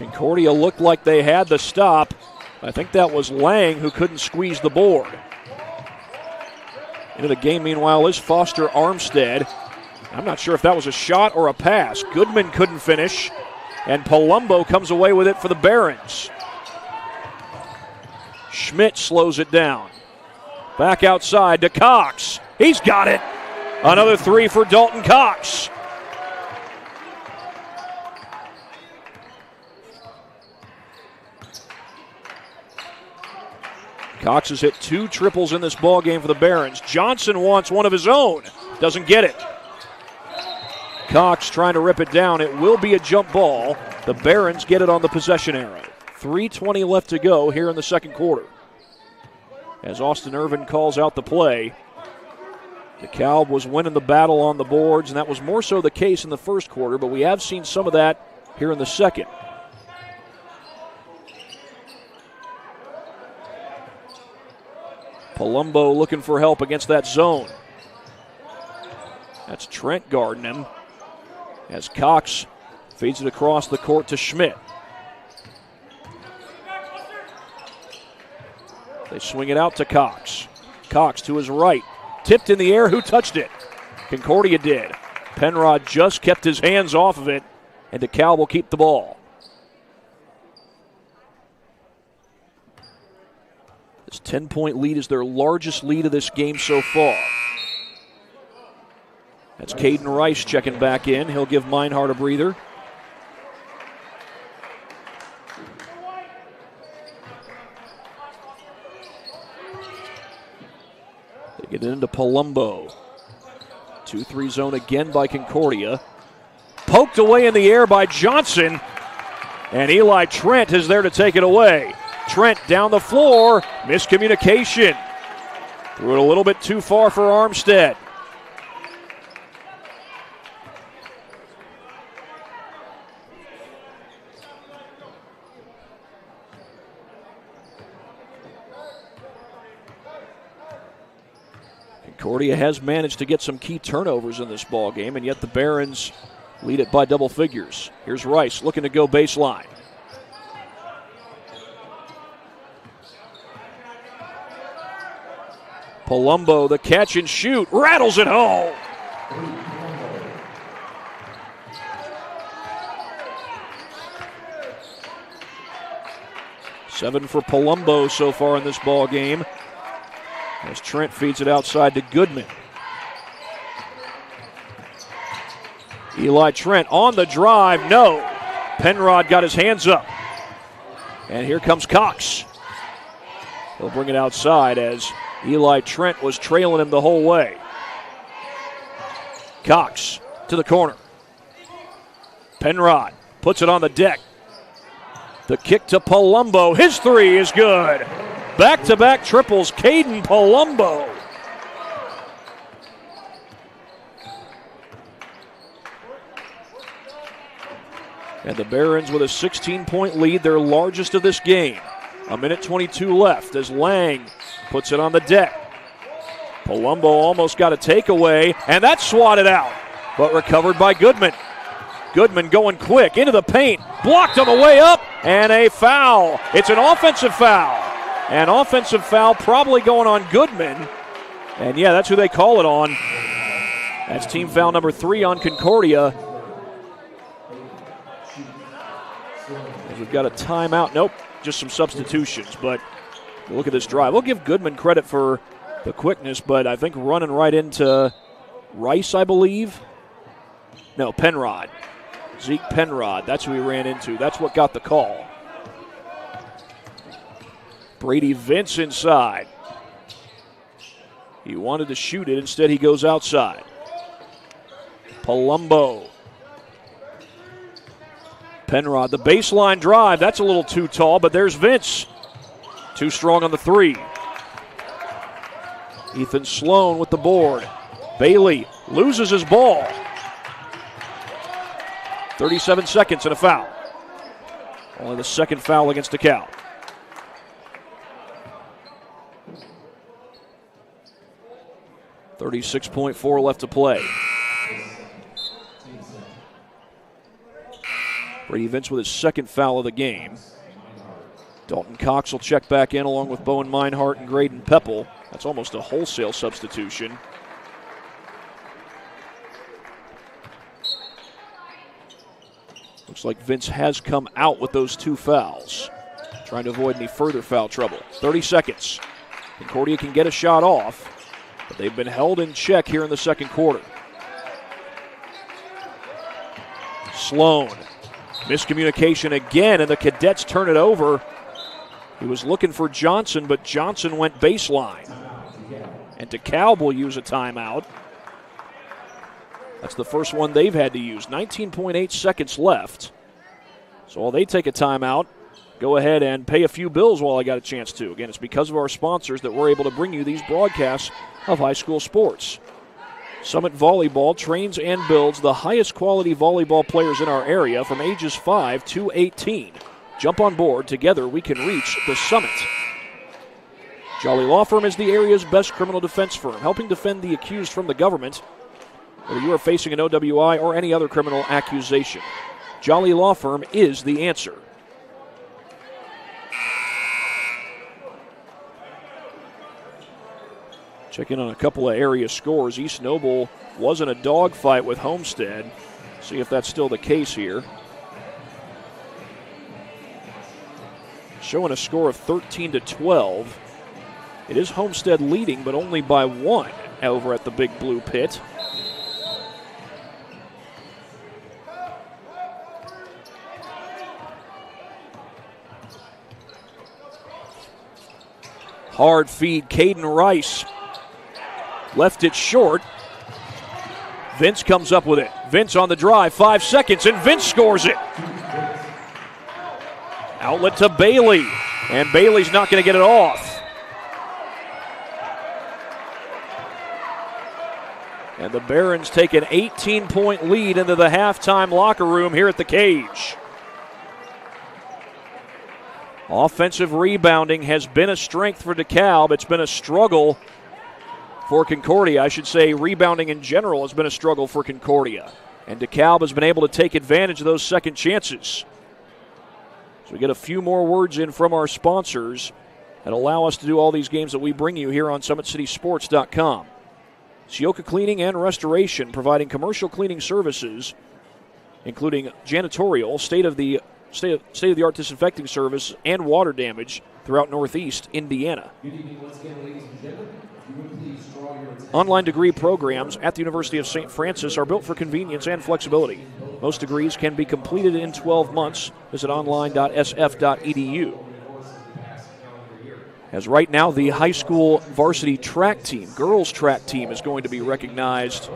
Concordia looked like they had the stop. I think that was Lang who couldn't squeeze the board. Into the game, meanwhile, is Foster Armstead. I'm not sure if that was a shot or a pass. Goodman couldn't finish, and Palumbo comes away with it for the Barons. Schmidt slows it down. Back outside to Cox. He's got it. Another three for Dalton Cox. Cox has hit 2 triples in this ball game for the Barons. Johnson wants one of his own. Doesn't get it. Cox trying to rip it down. It will be a jump ball. The Barons get it on the possession arrow. 3:20 left to go here in the second quarter. As Austin Irvin calls out the play. Dekalb was winning the battle on the boards, and that was more so the case in the first quarter, but we have seen some of that here in the second. Palumbo looking for help against that zone. That's Trent guarding him as Cox feeds it across the court to Schmidt. They swing it out to Cox. Cox to his right. Tipped in the air. Who touched it? Concordia did. Penrod just kept his hands off of it, and Dekalb will keep the ball. This 10-point lead is their largest lead of this game so far. That's Caden Rice checking back in. He'll give Meinhardt a breather. They get into Palumbo. 2-3 zone again by Concordia. Poked away in the air by Johnson. And Eli Trent is there to take it away. Trent down the floor. Miscommunication. Threw it a little bit too far for Armstead. Concordia has managed to get some key turnovers in this ball game, and yet the Barons lead it by double figures. Here's Rice looking to go baseline. Palumbo, the catch and shoot, rattles it home. Seven for Palumbo so far in this ball game, as Trent feeds it outside to Goodman. Eli Trent on the drive, no. Penrod got his hands up. And here comes Cox. He'll bring it outside as Eli Trent was trailing him the whole way. Cox to the corner. Penrod puts it on the deck. The kick to Palumbo. His three is good. Back-to-back triples, Caden Palumbo. And the Barons with a 16-point lead, their largest of this game. 1:22 left as Lang puts it on the deck. Palumbo almost got a takeaway, and that's swatted out, but recovered by Goodman. Goodman going quick into the paint, blocked on the way up, and a foul. It's an offensive foul. An offensive foul probably going on Goodman. And yeah, that's who they call it on. That's team foul number 3 on Concordia. We've got a timeout. Nope, just some substitutions. But look at this drive. We'll give Goodman credit for the quickness, but I think running right into Rice, I believe. No, Penrod. Zeke Penrod. That's who he ran into. That's what got the call. Brady Vince inside. He wanted to shoot it. Instead, he goes outside. Palumbo. Penrod, the baseline drive. That's a little too tall, but there's Vince. Too strong on the three. Ethan Sloan with the board. Bailey loses his ball. 37 seconds and a foul. Only the second foul against Dekalb. .4 left to play. Brady Vince with his second foul of the game. Dalton Cox will check back in along with Bowen Meinhardt and Graydon Peppel. That's almost a wholesale substitution. Looks like Vince has come out with those 2 fouls, trying to avoid any further foul trouble. 30 seconds. Concordia can get a shot off, but they've been held in check here in the second quarter. Sloan. Miscommunication again, and the Cadets turn it over. He was looking for Johnson, but Johnson went baseline. And Dekalb will use a timeout. That's the first one they've had to use. 19.8 seconds left. So while they take a timeout, go ahead and pay a few bills while I got a chance to. Again, it's because of our sponsors that we're able to bring you these broadcasts of high school sports. Summit Volleyball trains and builds the highest quality volleyball players in our area from ages 5 to 18. Jump on board. Together we can reach the summit. Jolly Law Firm is the area's best criminal defense firm, helping defend the accused from the government, whether you are facing an OWI or any other criminal accusation. Jolly Law Firm is the answer. Check in on a couple of area scores. East Noble was in a dogfight with Homestead. See if that's still the case here. Showing a score of 13-12. It is Homestead leading, but only by 1 over at the Big Blue Pit. Hard feed, Caden Rice. Left it short. Vince comes up with it. Vince on the drive, 5 seconds, and Vince scores it. Outlet to Bailey, and Bailey's not going to get it off. And the Barons take an 18-point lead into the halftime locker room here at the Cage. Offensive rebounding has been a strength for Dekalb. It's been a struggle for Concordia. I should say rebounding in general has been a struggle for Concordia. And Dekalb has been able to take advantage of those second chances. So we get a few more words in from our sponsors that allow us to do all these games that we bring you here on SummitCitySports.com. Sioka Cleaning and Restoration, providing commercial cleaning services, including janitorial, state-of-the-art disinfecting service, and water damage throughout Northeast Indiana. Online degree programs at the University of St. Francis are built for convenience and flexibility. Most degrees can be completed in 12 months. Visit online.sf.edu. As right now, the high school varsity track team, girls track team, is going to be recognized.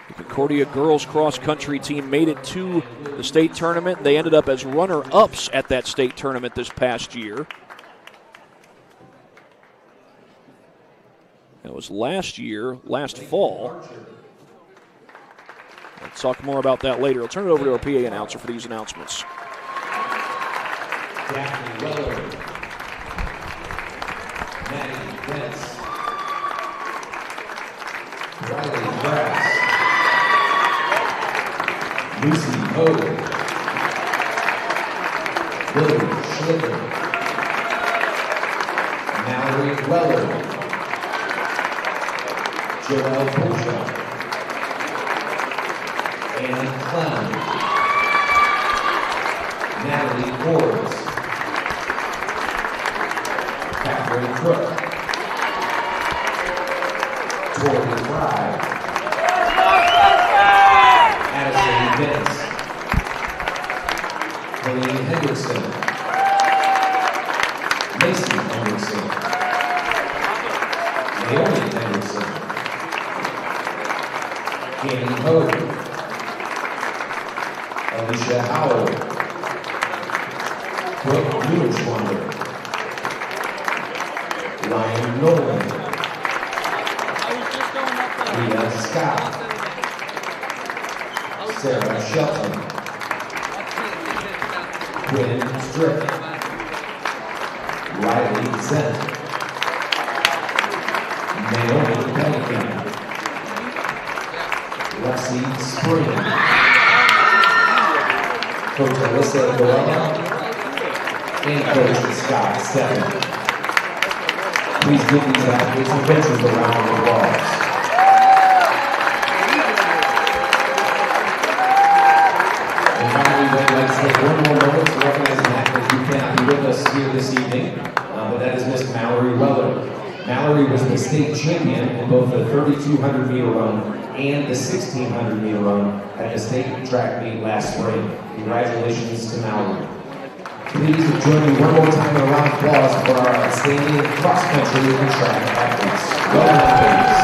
The Concordia girls cross country team made it to the state tournament. They ended up as runner-ups at that state tournament this past year. That was last fall. Let's talk more about that later. I'll turn it over to our PA announcer for these announcements. Daphne Weller, Maddie Prince, Riley Grass, Lucy Hogue, Billy Schlitter, Mallory Weller, Joelle Polshaw, Annie Clown, Natalie Forbes, Catherine Crook, Tori Fry, Addison Vince, Helene Henderson, Macy Henderson, Naomi Henderson, Candy Hogue, Alicia Howard, Brooke Lewis-Wander, Ryan Nolan, Leah Scott, Sarah Shelton, Quinn Strick, Riley Zen, Naomi Pelican. Lexi Spring. Coach Alyssa Gorella. And Coach Scott Steffen. Please give these athletes and coaches a round of applause. And finally, we'd like to take one more moment to recognize an athlete who cannot be with us here this evening, but that is Miss Mallory Weller. Mallory was the state champion in both the 3,200 meter run and the 1,600 meter run at the state track meet last spring. Congratulations to Mallory. Please join me one more time in a round of applause for our outstanding cross-country and track athletes. Well done, ladies.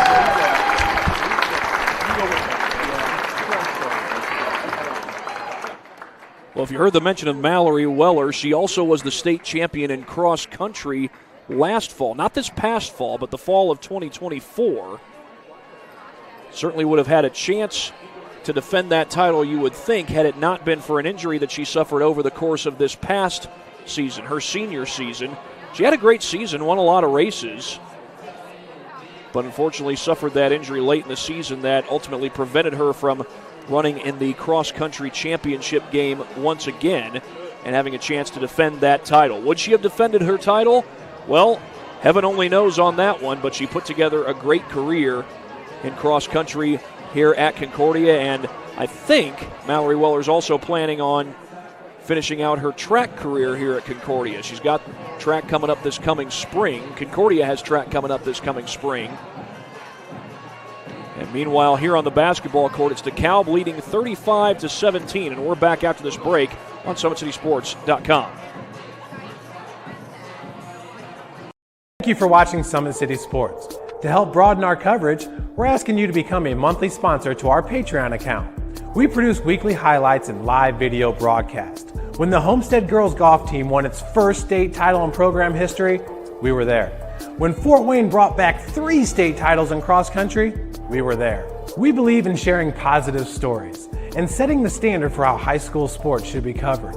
Well, if you heard the mention of Mallory Weller, she also was the state champion in cross country last fall. Not this past fall, but the fall of 2024. Certainly would have had a chance to defend that title, you would think, had it not been for an injury that she suffered over the course of this past season, her senior season. She had a great season, won a lot of races, but unfortunately suffered that injury late in the season that ultimately prevented her from running in the cross-country championship game once again and having a chance to defend that title. Would she have defended her title? Well, heaven only knows on that one, but she put together a great career in cross-country here at Concordia, and I think Mallory Weller's also planning on finishing out her track career here at Concordia. She's got track coming up this coming spring. Concordia has track coming up this coming spring. And meanwhile, here on the basketball court, it's Dekalb leading 35-17, and we're back after this break on SummitCitySports.com. Thank you for watching Summit City Sports. To help broaden our coverage, we're asking you to become a monthly sponsor to our Patreon account. We produce weekly highlights and live video broadcasts. When the Homestead girls golf team won its first state title in program history, we were there. When Fort Wayne brought back 3 state titles in cross country, we were there. We believe in sharing positive stories and setting the standard for how high school sports should be covered.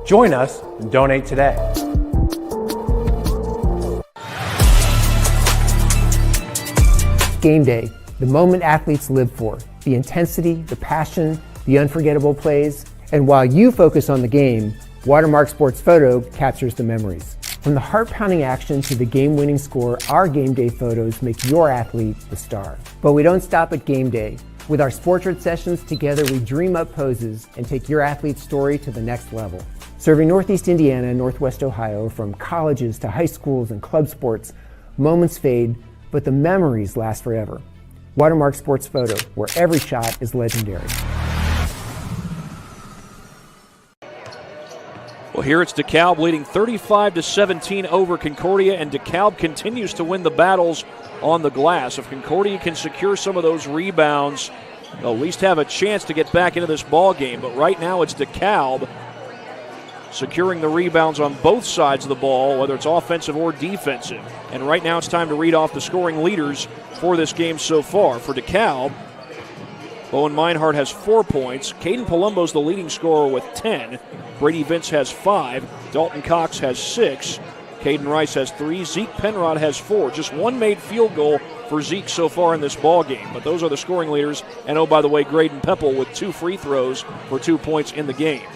Join us and donate today. Game day, the moment athletes live for, the intensity, the passion, the unforgettable plays. And while you focus on the game, Watermark Sports Photo captures the memories. From the heart-pounding action to the game-winning score, our game day photos make your athlete the star. But we don't stop at game day. With our Sportrait sessions together, we dream up poses and take your athlete's story to the next level. Serving Northeast Indiana and Northwest Ohio, from colleges to high schools and club sports, moments fade, but the memories last forever. Watermark Sports Photo, where every shot is legendary. Well, here it's Dekalb leading 35-17 over Concordia, and Dekalb continues to win the battles on the glass. If Concordia can secure some of those rebounds, they'll at least have a chance to get back into this ball game. But right now it's Dekalb securing the rebounds on both sides of the ball, whether it's offensive or defensive. And right now it's time to read off the scoring leaders for this game so far. For Dekalb, Bowen Meinhardt has 4 points. Caden Palumbo's the leading scorer with 10. Brady Vince has 5. Dalton Cox has 6. Caden Rice has 3. Zeke Penrod has 4. Just one made field goal for Zeke so far in this ball game. But those are the scoring leaders. And oh, by the way, Graydon Pepple with 2 free throws for 2 points in the game.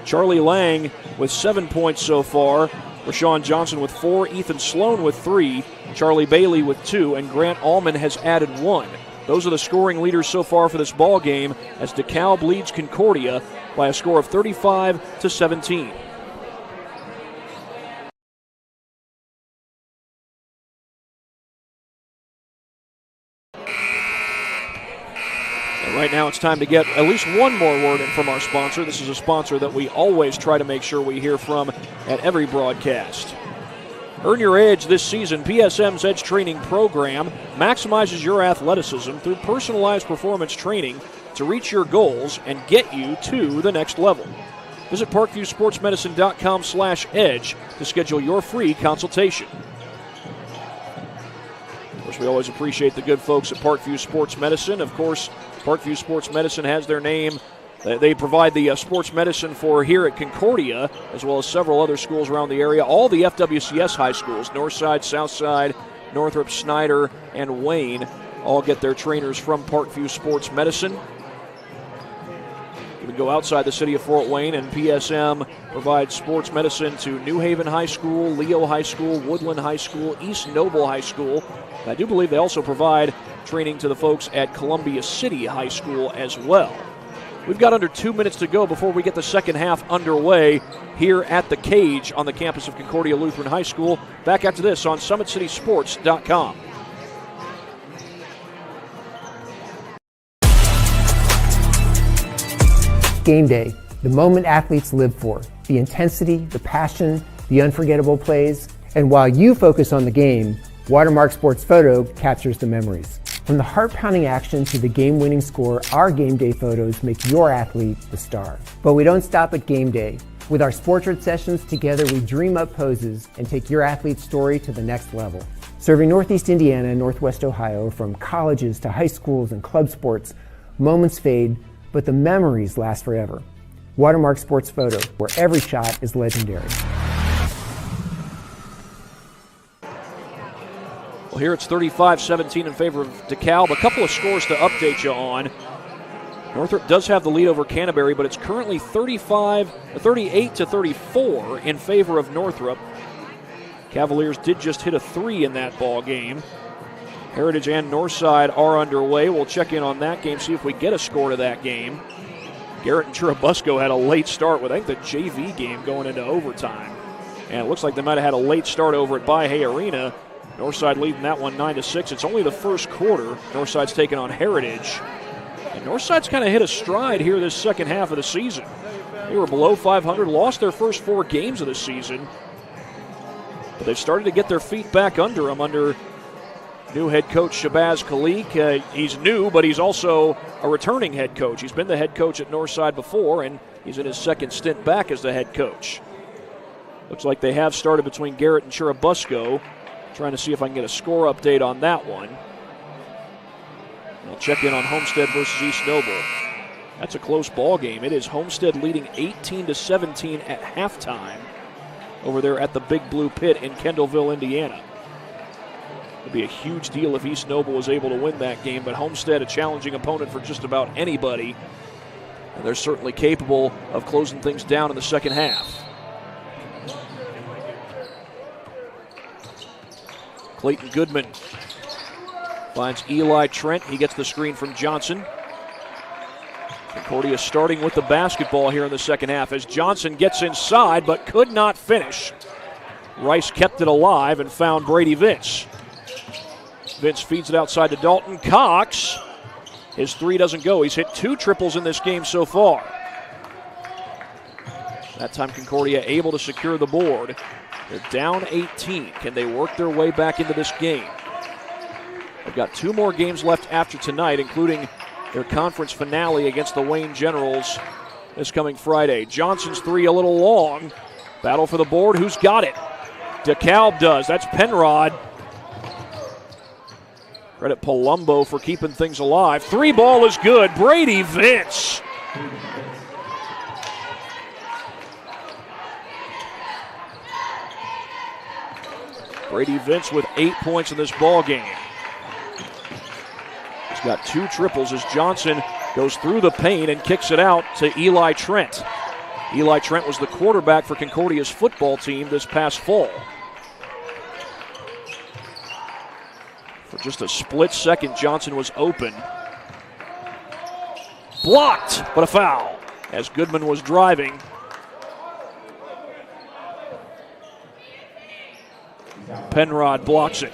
Charlie Lang with 7 points so far. Rashawn Johnson with 4. Ethan Sloan with 3. Charlie Bailey with 2. And Grant Allman has added 1. Those are the scoring leaders so far for this ball game as Dekalb leads Concordia by a score of 35-17. And right now it's time to get at least one more word in from our sponsor. This is a sponsor that we always try to make sure we hear from at every broadcast. Earn your edge this season. PSM's Edge Training Program maximizes your athleticism through personalized performance training to reach your goals and get you to the next level. Visit ParkviewSportsMedicine.com/edge to schedule your free consultation. Of course, we always appreciate the good folks at Parkview Sports Medicine. Of course, Parkview Sports Medicine has their name. They provide the sports medicine for here at Concordia, as well as several other schools around the area. All the FWCS high schools, Northside, Southside, Northrop, Snyder, and Wayne all get their trainers from Parkview Sports Medicine. You can go outside the city of Fort Wayne, and PSM provides sports medicine to New Haven High School, Leo High School, Woodland High School, East Noble High School. And I do believe they also provide training to the folks at Columbia City High School as well. We've got under 2 minutes to go before we get the second half underway here at the Cage on the campus of Concordia Lutheran High School. Back after this on SummitCitySports.com. Game day, the moment athletes live for, the intensity, the passion, the unforgettable plays. And while you focus on the game, Watermark Sports Photo captures the memories. From the heart-pounding action to the game-winning score, our game day photos make your athlete the star. But we don't stop at game day. With our Sportrait sessions, together we dream up poses and take your athlete's story to the next level. Serving Northeast Indiana and Northwest Ohio, from colleges to high schools and club sports, moments fade, but the memories last forever. Watermark Sports Photo, where every shot is legendary. Well, here it's 35-17 in favor of Dekalb. A couple of scores to update you on. Northrop does have the lead over Canterbury, but it's currently 38-34 in favor of Northrop. Cavaliers did just hit a 3 in that ball game. Heritage and Northside are underway. We'll check in on that game, see if we get a score to that game. Garrett and Churubusco had a late start with, I think, the JV game going into overtime. And it looks like they might have had a late start over at By-Hay Arena. Northside leading that one 9-6. It's only the first quarter. Northside's taking on Heritage. And Northside's kind of hit a stride here this second half of the season. They were below 500, lost their first 4 games of the season. But they've started to get their feet back under them under new head coach Shabazz Khalik. He's new, but he's also a returning head coach. He's been the head coach at Northside before, and he's in his second stint back as the head coach. Looks like they have started between Garrett and Churubusco. Trying to see if I can get a score update on that one. I'll check in on Homestead versus East Noble. That's a close ball game. It is Homestead leading 18-17 at halftime over there at the Big Blue Pit in Kendallville, Indiana. It'd be a huge deal if East Noble was able to win that game, but Homestead a challenging opponent for just about anybody, and they're certainly capable of closing things down in the second half. Clayton Goodman finds Eli Trent. He gets the screen from Johnson. Concordia starting with the basketball here in the second half as Johnson gets inside but could not finish. Rice kept it alive and found Brady Vince. Vince feeds it outside to Dalton Cox. His 3 doesn't go. He's hit 2 triples in this game so far. That time Concordia able to secure the board. They're down 18. Can they work their way back into this game? They've got 2 more games left after tonight, including their conference finale against the Wayne Generals this coming Friday. Johnson's 3 a little long. Battle for the board. Who's got it? Dekalb does. That's Penrod. Credit Palumbo for keeping things alive. 3 ball is good. Brady Vince. Brady Vince with 8 points in this ball game. He's got 2 triples as Johnson goes through the paint and kicks it out to Eli Trent. Eli Trent was the quarterback for Concordia's football team this past fall. For just a split second, Johnson was open. Blocked, but a foul as Goodman was driving. Penrod blocks it,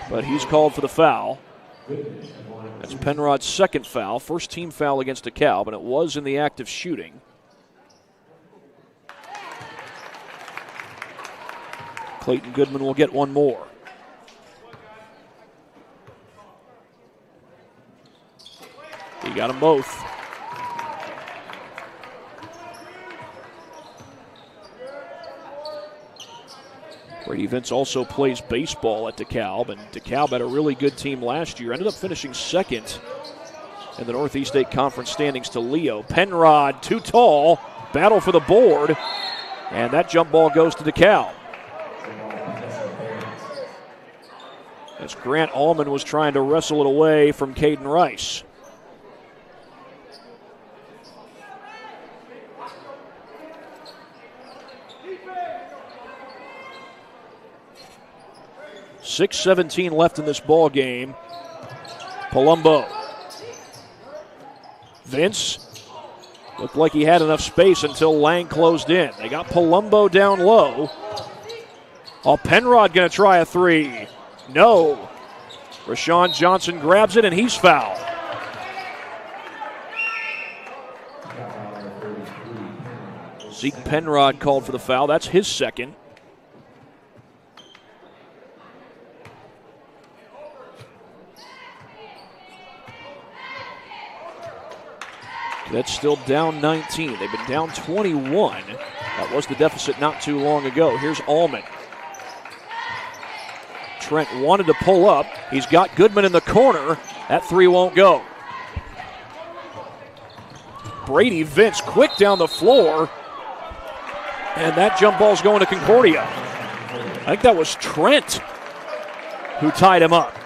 but he's called for the foul. That's Penrod's second foul, first team foul against Dekalb, and it was in the act of shooting. Clayton Goodman will get one more. He got them both. Brady Vince also plays baseball at Dekalb, and Dekalb had a really good team last year. Ended up finishing second in the Northeast State Conference standings to Leo. Penrod, too tall, battle for the board, and that jump ball goes to Dekalb. as Grant Allman was trying to wrestle it away from Caden Rice. .6:17 left in this ball game. Palumbo. Vince looked like he had enough space until Lang closed in. They got Palumbo down low. Oh, Penrod going to try a three. No. Rashawn Johnson grabs it, and he's fouled. Zeke Penrod called for the foul. That's his second. That's still down 19. They've been down 21. That was the deficit not too long ago. Here's Allman. Trent wanted to pull up. He's got Goodman in the corner. That three won't go. Brady Vince quick down the floor. And that jump ball's going to Concordia. I think that was Trent who tied him up.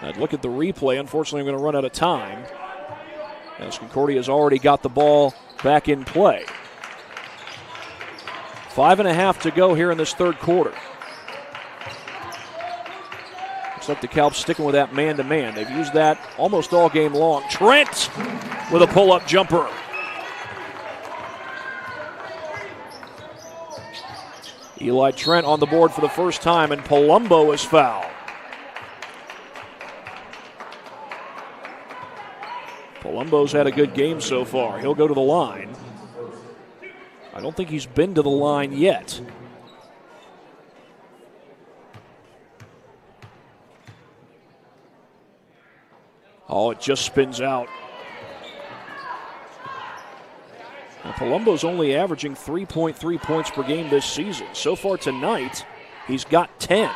I'd look at the replay. Unfortunately, I'm going to run out of time, as Concordia has already got the ball back in play. 5.5 to go here in this third quarter. Looks like Dekalb sticking with that man-to-man. They've used that almost all game long. Trent with a pull-up jumper. Eli Trent on the board for the first time, and Palumbo is fouled. Palumbo's had a good game so far. He'll go to the line. I don't think he's been to the line yet. Oh, it just spins out. Now, Palumbo's only averaging 3.3 points per game this season. So far tonight, he's got 10.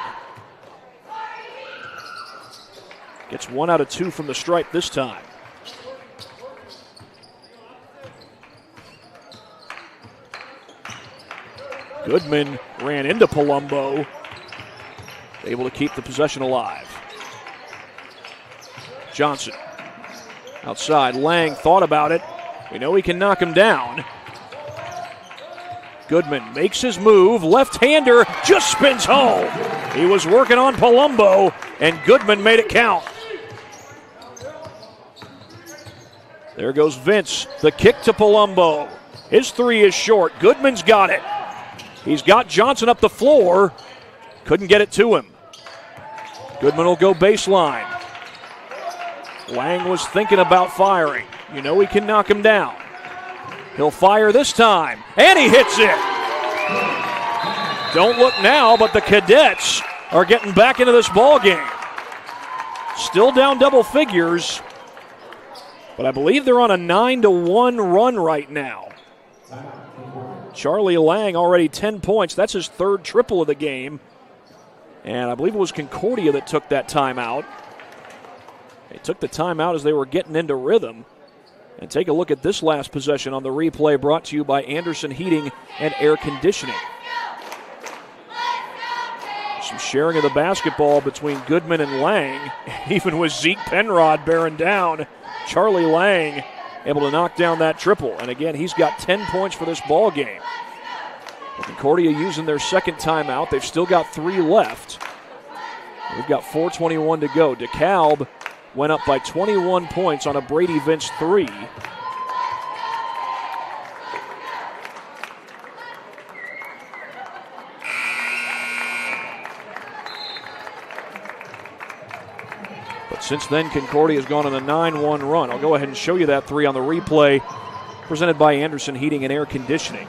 Gets 1 out of 2 from the stripe this time. Goodman ran into Palumbo, able to keep the possession alive. Johnson outside. Lang thought about it. We know he can knock him down. Goodman makes his move. Left-hander just spins home. He was working on Palumbo, and Goodman made it count. There goes Vince. The kick to Palumbo. His three is short. Goodman's got it. He's got Johnson up the floor. Couldn't get it to him. Goodman will go baseline. Lang was thinking about firing. You know he can knock him down. He'll fire this time, and he hits it. Don't look now, but the Cadets are getting back into this ball game. Still down double figures, but I believe they're on a 9-1 run right now. Charlie Lang already 10 points. That's his third triple of the game. And I believe it was Concordia that took that timeout. They took the timeout as they were getting into rhythm. And take a look at this last possession on the replay, brought to you by Anderson Heating and Air Conditioning. Some sharing of the basketball between Goodman and Lang. Even with Zeke Penrod bearing down, Charlie Lang able to knock down that triple. And again, he's got 10 points for this ball game. Concordia using their second timeout. They've still got 3 left. We've got 4:21 to go. Dekalb went up by 21 points on a Brady Vince 3. But since then, Concordia has gone on a 9-1 run. I'll go ahead and show you that 3 on the replay, presented by Anderson Heating and Air Conditioning.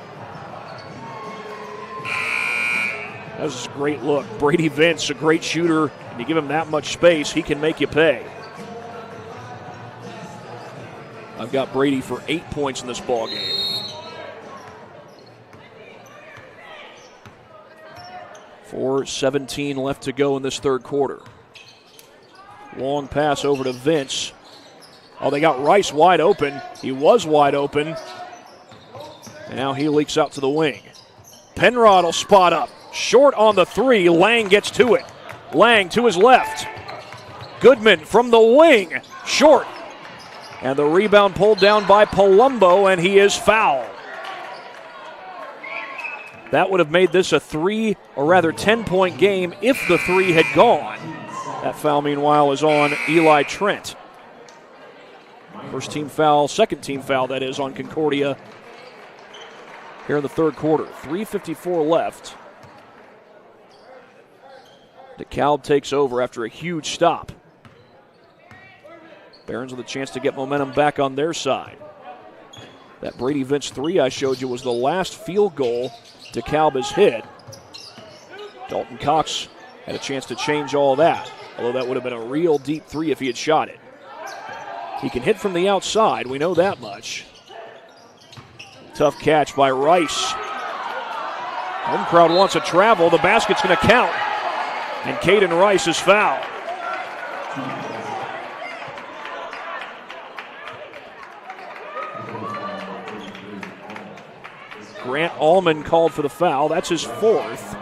That was a great look. Brady Vince, a great shooter, and you give him that much space, he can make you pay. I've got Brady for 8 points in this ball game. 4:17 left to go in this third quarter. Long pass over to Vince. Oh, they got Rice wide open. He was wide open. And now he leaks out to the wing. Penrod will spot up. Short on the three. Lang gets to it. Lang to his left. Goodman from the wing. Short. And the rebound pulled down by Palumbo, and he is fouled. That would have made this a 10-point game if the three had gone. That foul, meanwhile, is on Eli Trent. Second team foul, that is, on Concordia here in the third quarter. 3:54 left. Dekalb takes over after a huge stop. Barons with a chance to get momentum back on their side. That Brady Vince three I showed you was the last field goal Dekalb has hit. Dalton Cox had a chance to change all that, although that would have been a real deep three if he had shot it. He can hit from the outside, we know that much. Tough catch by Rice. Home crowd wants a travel. The basket's going to count. And Caden Rice is fouled. Grant Allman called for the foul. That's his fourth.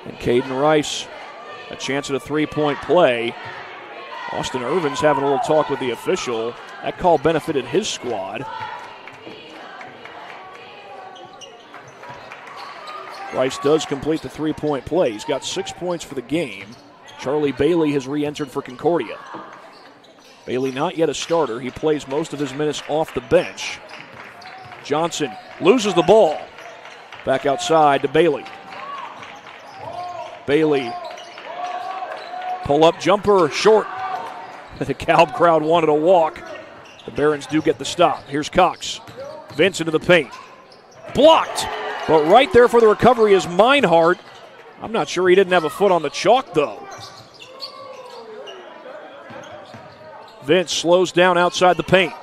And Caden Rice, a chance at a three-point play. Austin Irvin's having a little talk with the official. That call benefited his squad. Rice does complete the three-point play. He's got 6 points for the game. Charlie Bailey has re-entered for Concordia. Bailey not yet a starter. He plays most of his minutes off the bench. Johnson loses the ball. Back outside to Bailey. Bailey. Pull-up jumper, short. The DeKalb crowd wanted a walk. The Barons do get the stop. Here's Cox. Vince into the paint. Blocked. But right there for the recovery is Meinhardt. I'm not sure he didn't have a foot on the chalk, though. Vince slows down outside the paint.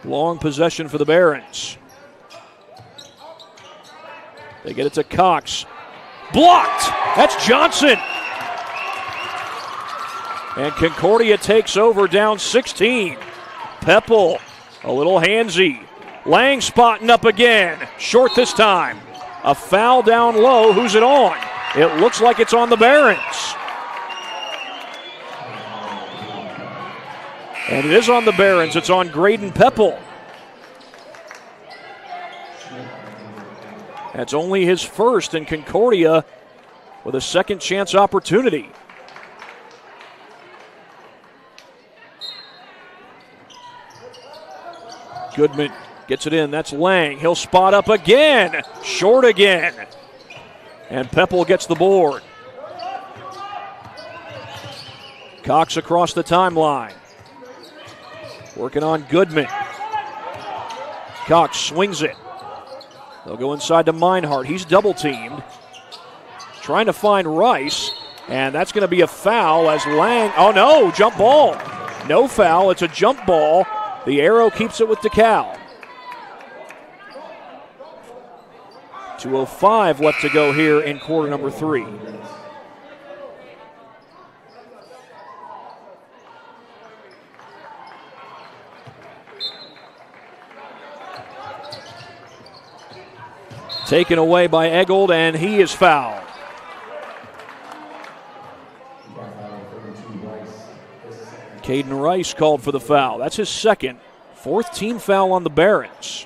Long possession for the Barons. They get it to Cox. Blocked! That's Johnson! And Concordia takes over down 16. Peppel, a little handsy. Lang spotting up again. Short this time. A foul down low. Who's it on? It looks like it's on the Barons. And it is on the Barons. It's on Graydon Peppel. That's only his first, in Concordia with a second chance opportunity. Goodman gets it in. That's Lang. He'll spot up again. Short again. And Peppel gets the board. Cox across the timeline. Working on Goodman. Cox swings it. They'll go inside to Meinhardt. He's double-teamed. Trying to find Rice. And that's going to be a foul as Lang... Oh, no, jump ball. No foul. It's a jump ball. The arrow keeps it with Dekalb. 2:05 left to go here in quarter number 3. Taken away by Eggold, and he is fouled. Caden Rice called for the foul. That's his second. Fourth team foul on the Barons.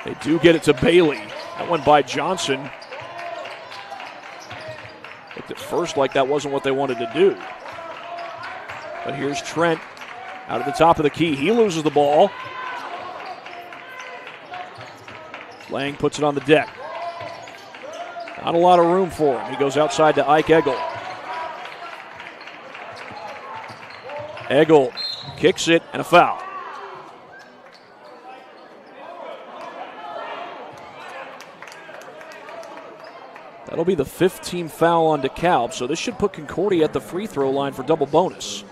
They do get it to Bailey. That went by Johnson. Looked at first like that wasn't what they wanted to do. But here's Trent out at the top of the key. He loses the ball. Lang puts it on the deck. Not a lot of room for him. He goes outside to Ike Eggold. Eggold kicks it, and a foul. That'll be the 5th team foul on Dekalb, so this should put Concordia at the free throw line for double bonus.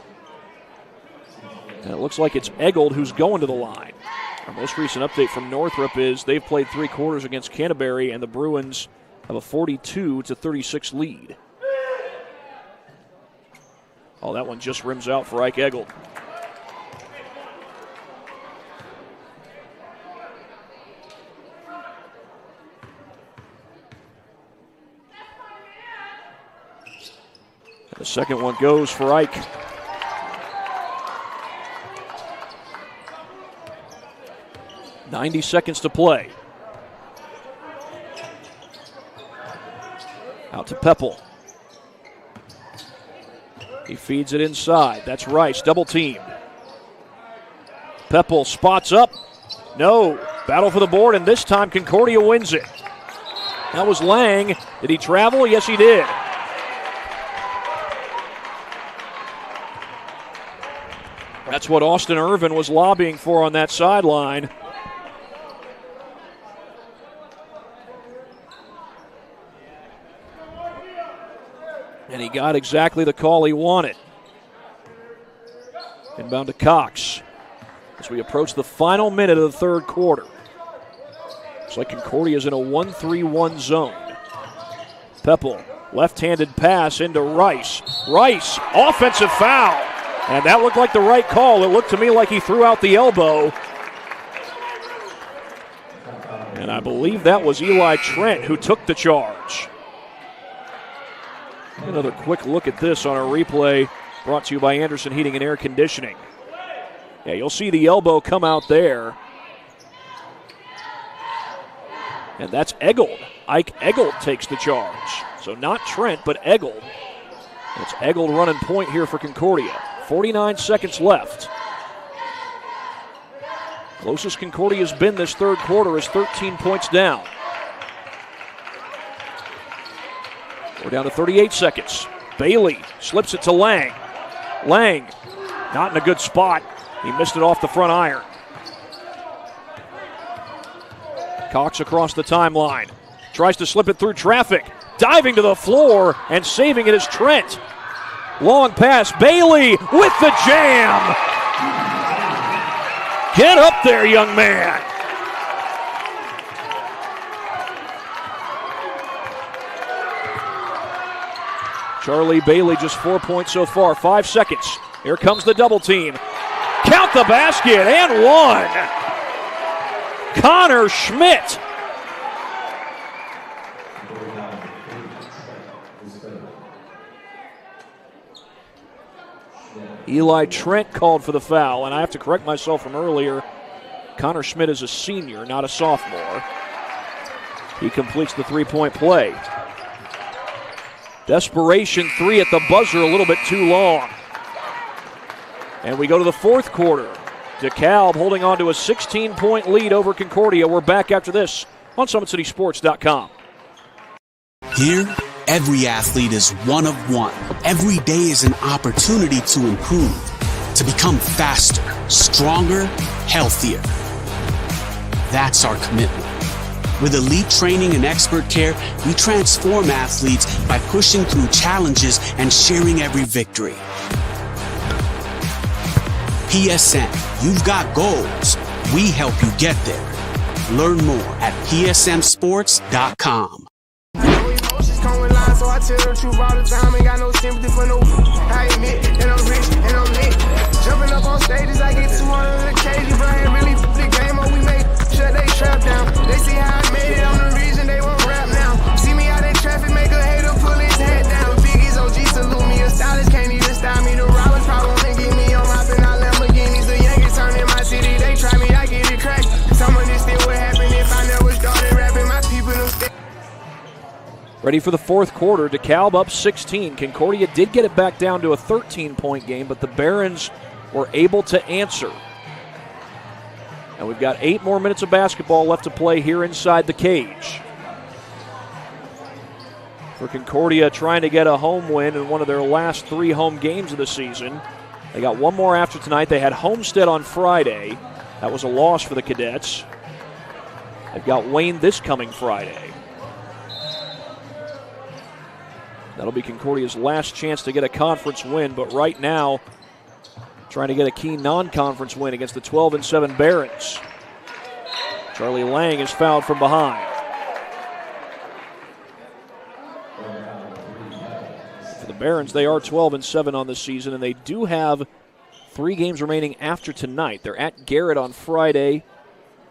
And it looks like it's Eggold who's going to the line. Our most recent update from Northrop is they've played 3 quarters against Canterbury, and the Bruins have a 42-36 lead. Oh, that one just rims out for Ike Eggold. The second one goes for Ike. .90 seconds to play. Out to Peppel. He feeds it inside. That's Rice, double teamed. Peppel spots up. No. Battle for the board, and this time Concordia wins it. That was Lang. Did he travel? Yes, he did. That's what Austin Irvin was lobbying for on that sideline. And he got exactly the call he wanted. Inbound to Cox as we approach the final minute of the third quarter. Looks like Concordia's in a 1-3-1 zone. Peppel, left-handed pass into Rice. Rice, offensive foul. And that looked like the right call. It looked to me like he threw out the elbow. And I believe that was Eli Trent who took the charge. Another quick look at this on our replay brought to you by Anderson Heating and Air Conditioning. Yeah, you'll see the elbow come out there. And that's Eggold. Ike Eggold takes the charge. So not Trent, but Eggold. It's Eggold running point here for Concordia. 49 seconds left. Closest Concordia's been this third quarter is 13 points down. We're down to 38 seconds. Bailey slips it to Lang. Lang, not in a good spot. He missed it off the front iron. Cox across the timeline. Tries to slip it through traffic. Diving to the floor and saving it is Trent. Long pass. Bailey with the jam. Get up there, young man. Charlie Bailey just 4 points so far. 5 seconds. Here comes the double team. Count the basket and one. Connor Schmidt. Eli Trent called for the foul, and I have to correct myself from earlier. Connor Schmidt is a senior, not a sophomore. He completes the three-point play. Desperation three at the buzzer, a little bit too long. And we go to the fourth quarter. Dekalb holding on to a 16-point lead over Concordia. We're back after this on SummitCitySports.com. Here, every athlete is one of one. Every day is an opportunity to improve, to become faster, stronger, healthier. That's our commitment. With elite training and expert care, we transform athletes by pushing through challenges and sharing every victory. PSN, you've got goals. We help you get there. Learn more at psmsports.com. So I tell the truth all the time, ain't got no sympathy for no. I admit that I'm rich and I'm lit. Jumping up on stages, I get 200 occasions, but I ain't really the game on we made. Shut they trap down. They see how I made it, I'm the reason they won't rap now. See me out in traffic, make a hater pull his head down. Biggie's OG salute me, a stylist can't even style me. The robbers probably wanna get me on mopping out Lamborghinis. The Yankees turn in my city, they try me, I get it cracked. Some of this still would happen if I never started rapping. My people don't stay. Ready for the fourth quarter. Dekalb up 16. Concordia did get it back down to a 13-point game, but the Barons were able to answer. And we've got 8 more minutes of basketball left to play here inside the cage. For Concordia, trying to get a home win in one of their last 3 home games of the season. They got one more after tonight. They had Homestead on Friday. That was a loss for the Cadets. They've got Wayne this coming Friday. That'll be Concordia's last chance to get a conference win, but right now, trying to get a key non-conference win against the 12-7 Barons. Charlie Lang is fouled from behind. For the Barons, they are 12-7 on the season, and they do have 3 games remaining after tonight. They're at Garrett on Friday,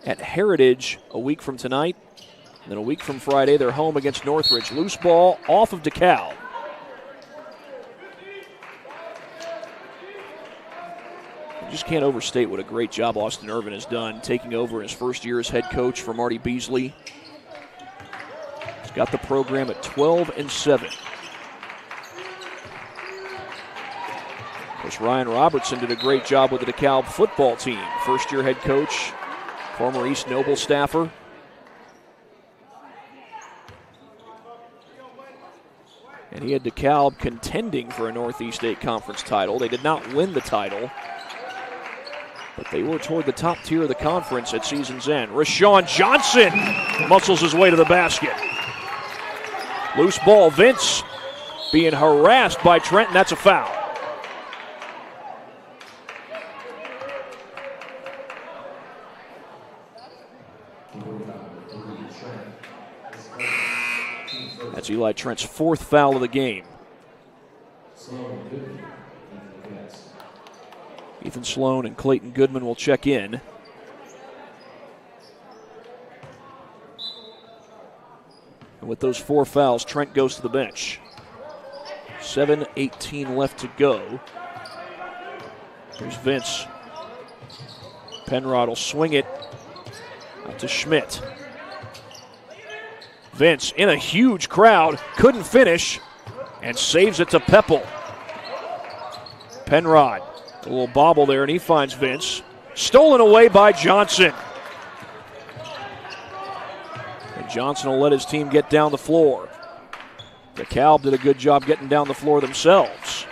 at Heritage a week from tonight, and then a week from Friday they're home against Northridge. Loose ball off of Dekalb. You just can't overstate what a great job Austin Irvin has done taking over in his first year as head coach for Marty Beasley. He's got the program at 12-7. Of course, Ryan Robertson did a great job with the DeKalb football team. First-year head coach, former East Noble staffer. And he had DeKalb contending for a Northeast 8 Conference title. They did not win the title, but they were toward the top tier of the conference at season's end. Rashawn Johnson muscles his way to the basket. Loose ball, Vince being harassed by Trenton. That's a foul. That's Eli Trent's 4th foul of the game. Ethan Sloan and Clayton Goodman will check in. And with those 4 fouls, Trent goes to the bench. 7:18 left to go. Here's Vince. Penrod will swing it out to Schmidt. Vince in a huge crowd, couldn't finish, and saves it to Peppel. Penrod, a little bobble there, and he finds Vince. Stolen away by Johnson. And Johnson will let his team get down the floor. DeKalb did a good job getting down the floor themselves.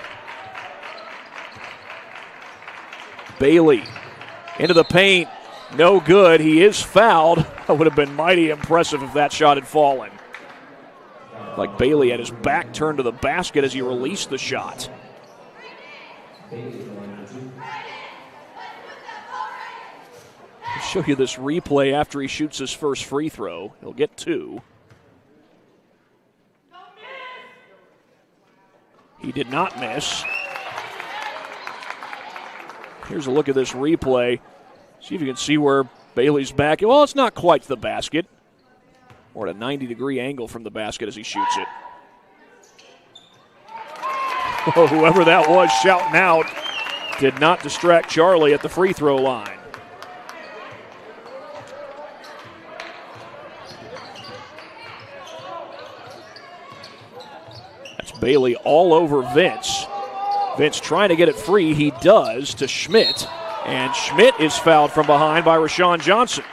Bailey into the paint. No good. He is fouled. That would have been mighty impressive if that shot had fallen. Like Bailey had his back turned to the basket as he released the shot. I'll show you this replay after he shoots his first free throw. He'll get 2. He did not miss. Here's a look at this replay. See if you can see where Bailey's back. Well, it's not quite to the basket. Or at a 90-degree angle from the basket as he shoots it. Oh, whoever that was shouting out did not distract Charlie at the free throw line. That's Bailey all over Vince. Vince trying to get it free. He does to Schmidt. And Schmidt is fouled from behind by Rashawn Johnson.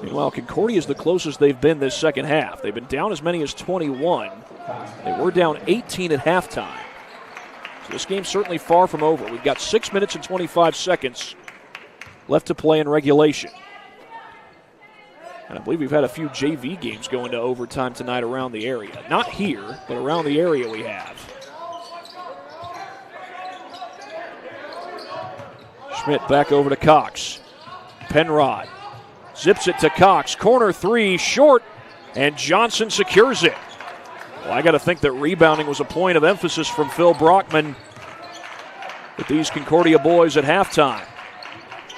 Meanwhile, Concordia is the closest they've been this second half. They've been down as many as 21. They were down 18 at halftime. So this game's certainly far from over. We've got 6 minutes and 25 seconds left to play in regulation. And I believe we've had a few JV games going to overtime tonight around the area. Not here, but around the area we have. Schmidt back over to Cox. Penrod zips it to Cox. Corner 3, short, and Johnson secures it. Well, I got to think that rebounding was a point of emphasis from Phil Brockman with these Concordia boys at halftime.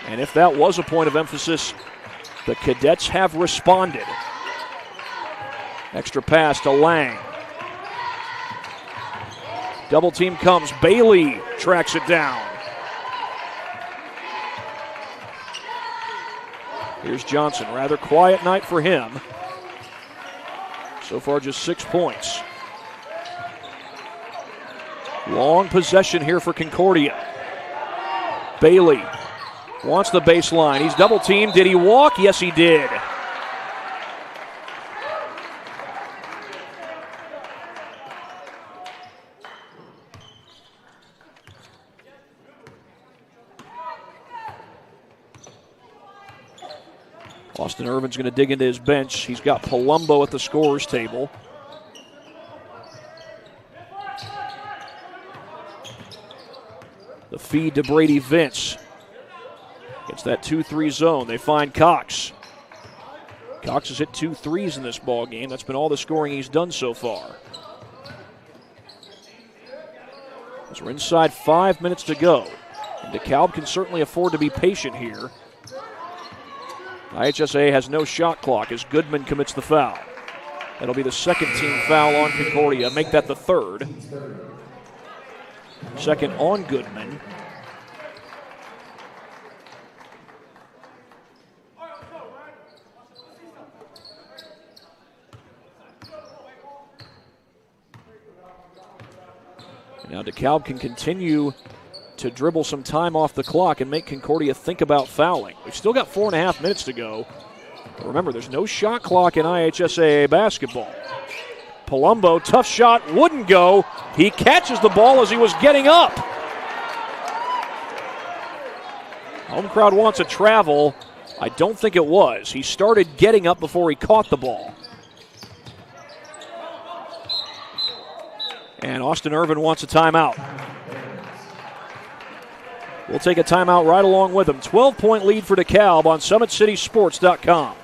And if that was a point of emphasis, the Cadets have responded. Extra pass to Lang. Double team comes. Bailey tracks it down. Here's Johnson. Rather quiet night for him. So far, just 6 points. Long possession here for Concordia. Bailey wants the baseline. He's double teamed. Did he walk? Yes, he did. Austin Irvin's going to dig into his bench. He's got Palumbo at the scorer's table. The feed to Brady Vince. It's that 2-3 zone. They find Cox. Cox has hit 2 threes in this ball game. That's been all the scoring he's done so far. As we're inside 5 minutes to go. And Dekalb can certainly afford to be patient here. IHSA has no shot clock as Goodman commits the foul. That'll be the second team foul on Concordia. Make that the third. Second on Goodman. Now Dekalb can continue to dribble some time off the clock and make Concordia think about fouling. We've still got 4.5 minutes to go. But remember, there's no shot clock in IHSAA basketball. Palumbo, tough shot, wouldn't go. He catches the ball as he was getting up. Home crowd wants a travel. I don't think it was. He started getting up before he caught the ball. And Austin Irvin wants a timeout. We'll take a timeout right along with him. 12-point lead for Dekalb on SummitCitySports.com.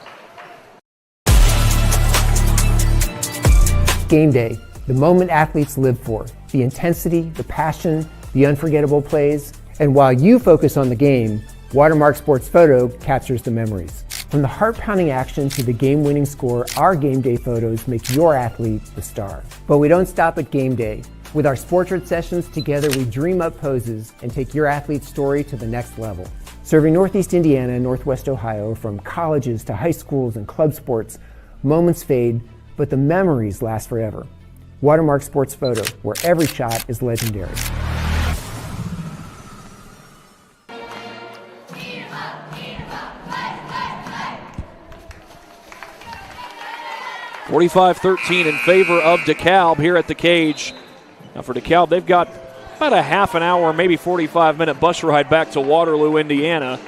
Game day, the moment athletes live for, the intensity, the passion, the unforgettable plays. And while you focus on the game, Watermark Sports Photo captures the memories. From the heart-pounding action to the game-winning score, our game day photos make your athlete the star. But we don't stop at game day. With our Sportrait sessions, together we dream up poses and take your athlete's story to the next level. Serving Northeast Indiana and Northwest Ohio, from colleges to high schools and club sports, moments fade, but the memories last forever. Watermark Sports Photo, where every shot is legendary. (45-13) in favor of Dekalb here at the cage. Now for Dekalb, they've got about a half an hour, maybe 45-minute bus ride back to Waterloo, Indiana.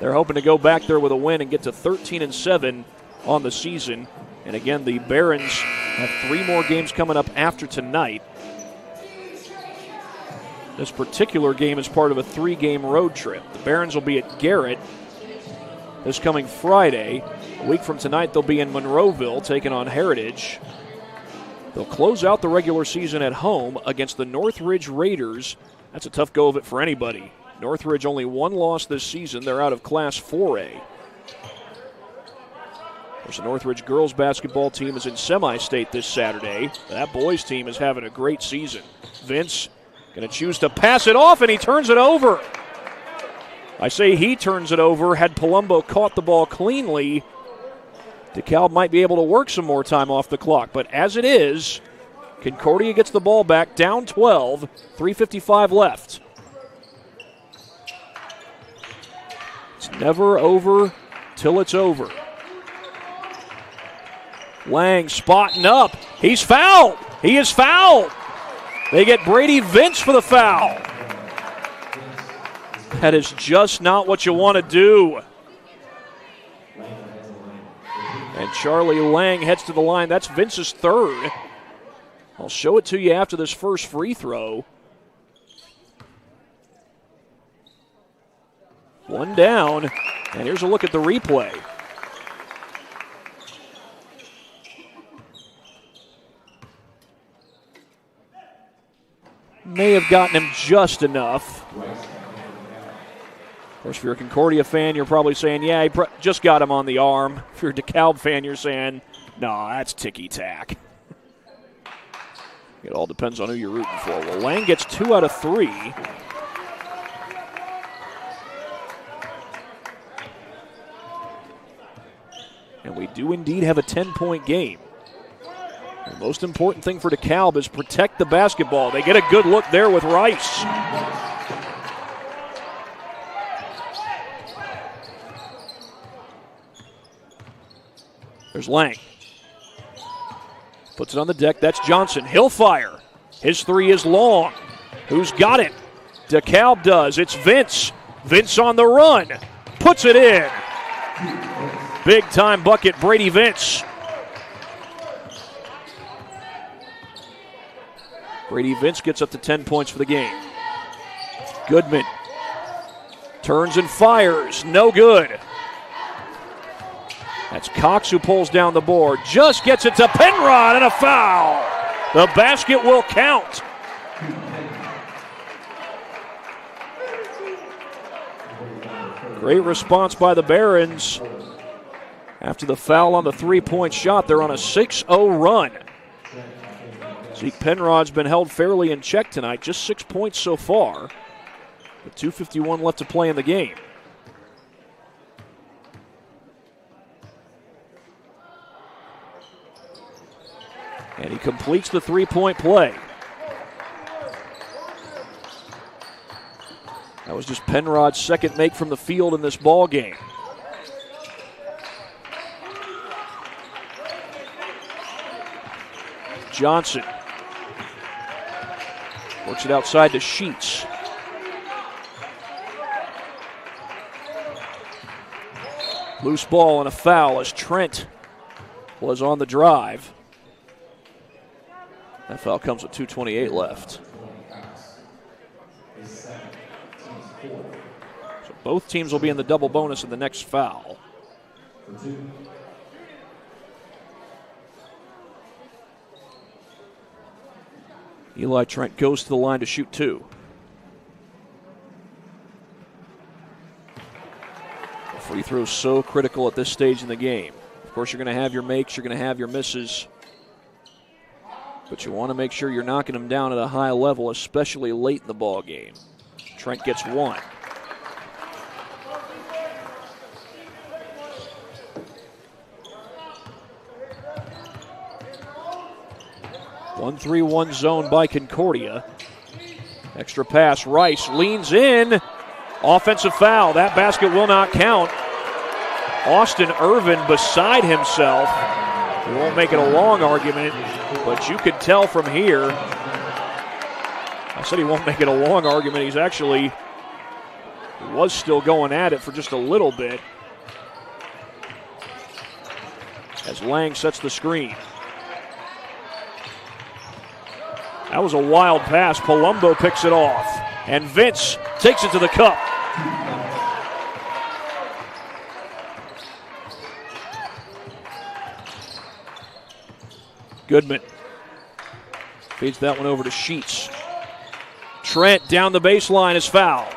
They're hoping to go back there with a win and get to 13-7 on the season. And again, the Barons have 3 more games coming up after tonight. This particular game is part of a 3-game road trip. The Barons will be at Garrett this coming Friday. A week from tonight, they'll be in Monroeville taking on Heritage. They'll close out the regular season at home against the Northridge Raiders. That's a tough go of it for anybody. Northridge only 1 loss this season. They're out of Class 4A. The Northridge girls basketball team is in semi-state this Saturday. That boys team is having a great season. Vince going to choose to pass it off, and he turns it over. I say he turns it over. Had Palumbo caught the ball cleanly, Dekalb might be able to work some more time off the clock. But as it is, Concordia gets the ball back, down 12, 3:55 left. It's never over till it's over. Lang spotting up. He's fouled. He is fouled. They get Brady Vince for the foul. That is just not what you want to do. And Charlie Lang heads to the line. That's Vince's third. I'll show it to you after this first free throw. 1 down. And here's a look at the replay. May have gotten him just enough. Of course, if you're a Concordia fan, you're probably saying, yeah, he just got him on the arm. If you're a Dekalb fan, you're saying, no, that's ticky-tack. It all depends on who you're rooting for. Well, Lang gets 2 out of 3. And we do indeed have a 10-point game. The most important thing for Dekalb is protect the basketball. They get a good look there with Rice. There's Lang. Puts it on the deck. That's Johnson. He'll fire. His 3 is long. Who's got it? Dekalb does. It's Vince. Vince on the run. Puts it in. Big-time bucket, Brady Vince. Brady Vince gets up to 10 points for the game. Goodman turns and fires. No good. That's Cox who pulls down the board. Just gets it to Penrod and a foul. The basket will count. Great response by the Barons. After the foul on the three-point shot, they're on a 6-0 run. Zeke Penrod's been held fairly in check tonight, just 6 points so far. With 2:51 left to play in the game. And he completes the three-point play. That was just Penrod's second make from the field in this ball game. Johnson works it outside to Sheets. Loose ball and a foul as Trent was on the drive. That foul comes with 2:28 left. So both teams will be in the double bonus in the next foul. Eli Trent goes to the line to shoot two. The free throw is so critical at this stage in the game. Of course, you're going to have your makes, you're going to have your misses. But you want to make sure you're knocking them down at a high level, especially late in the ball game. Trent gets one. One 1-3-1 zone by Concordia. Extra pass, Rice leans in. Offensive foul, that basket will not count. Austin Irvin beside himself. We won't make it a long argument, but you could tell from here. I said he won't make it a long argument. He was still going at it for just a little bit. As Lang sets the screen. That was a wild pass. Palumbo picks it off. And Vince takes it to the cup. Goodman feeds that one over to Sheets. Trent down the baseline is fouled.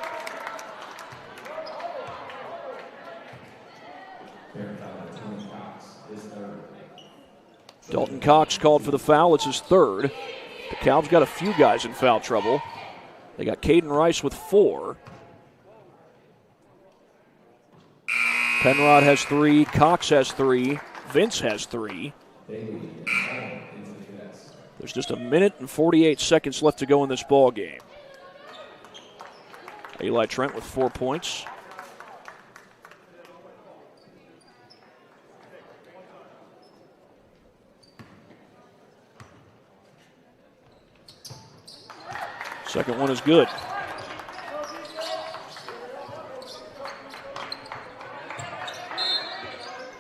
Dalton Cox called for the foul. It's his third. Dekalb's got a few guys in foul trouble. They got Caden Rice with 4. Penrod has 3. Cox has 3. Vince has 3. There's just 1 minute and 48 seconds left to go in this ball game. Eli Trent with 4 points. Second one is good.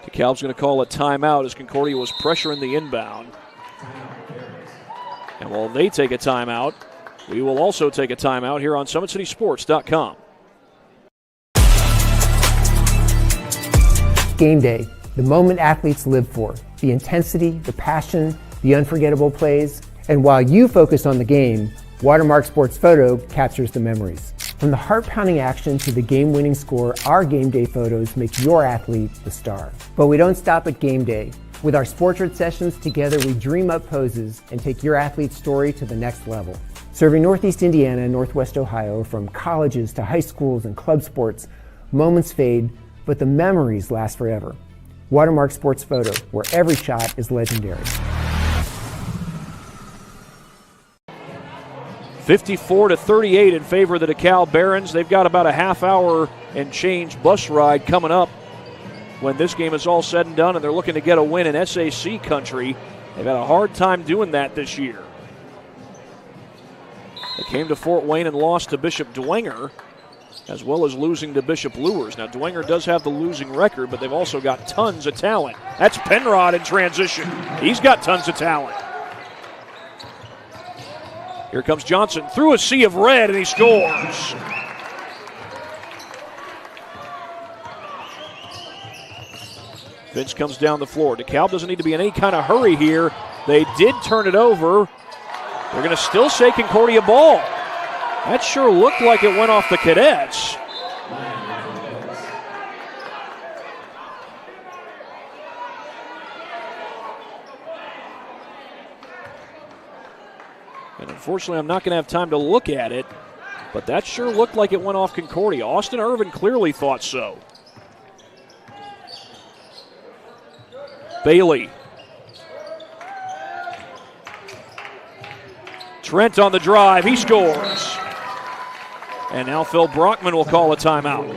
Dekalb's going to call a timeout as Concordia was pressuring the inbound. And while they take a timeout, we will also take a timeout here on SummitCitySports.com. Game day, the moment athletes live for, the intensity, the passion, the unforgettable plays. And while you focus on the game, Watermark Sports Photo captures the memories. From the heart-pounding action to the game-winning score, our game day photos make your athlete the star. But we don't stop at game day. With our Sportrait sessions, together we dream up poses and take your athlete's story to the next level. Serving Northeast Indiana and Northwest Ohio, from colleges to high schools and club sports, moments fade, but the memories last forever. Watermark Sports Photo, where every shot is legendary. 54-38 in favor of the Dekalb Barons. They've got about a half hour and change bus ride coming up when this game is all said and done, and they're looking to get a win in SAC country. They've had a hard time doing that this year. They came to Fort Wayne and lost to Bishop Dwenger, as well as losing to Bishop Luers. Now, Dwenger does have the losing record, but they've also got tons of talent. That's Penrod in transition. He's got tons of talent. Here comes Johnson through a sea of red, and he scores. Vince comes down the floor. Dekalb doesn't need to be in any kind of hurry here. They did turn it over. They're going to still say Concordia ball. That sure looked like it went off the Cadets. And unfortunately, I'm not going to have time to look at it, but that sure looked like it went off Concordia. Austin Irvin clearly thought so. Bailey. Trent on the drive. He scores. And now Phil Brockman will call a timeout.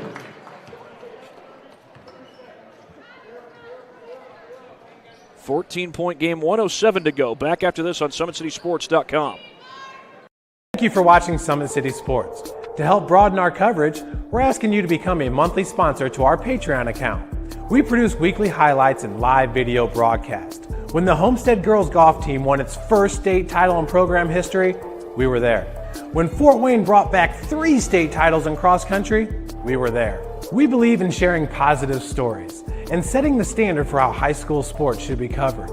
.14 game, 1:07 to go. Back after this on SummitCitySports.com. Thank you for watching Summit City Sports. To help broaden our coverage, we're asking you to become a monthly sponsor to our Patreon account. We produce weekly highlights and live video broadcast. When the Homestead girls golf team won its first state title in program history, we were there. When Fort Wayne brought back 3 state titles in cross country, we were there. We believe in sharing positive stories and setting the standard for how high school sports should be covered.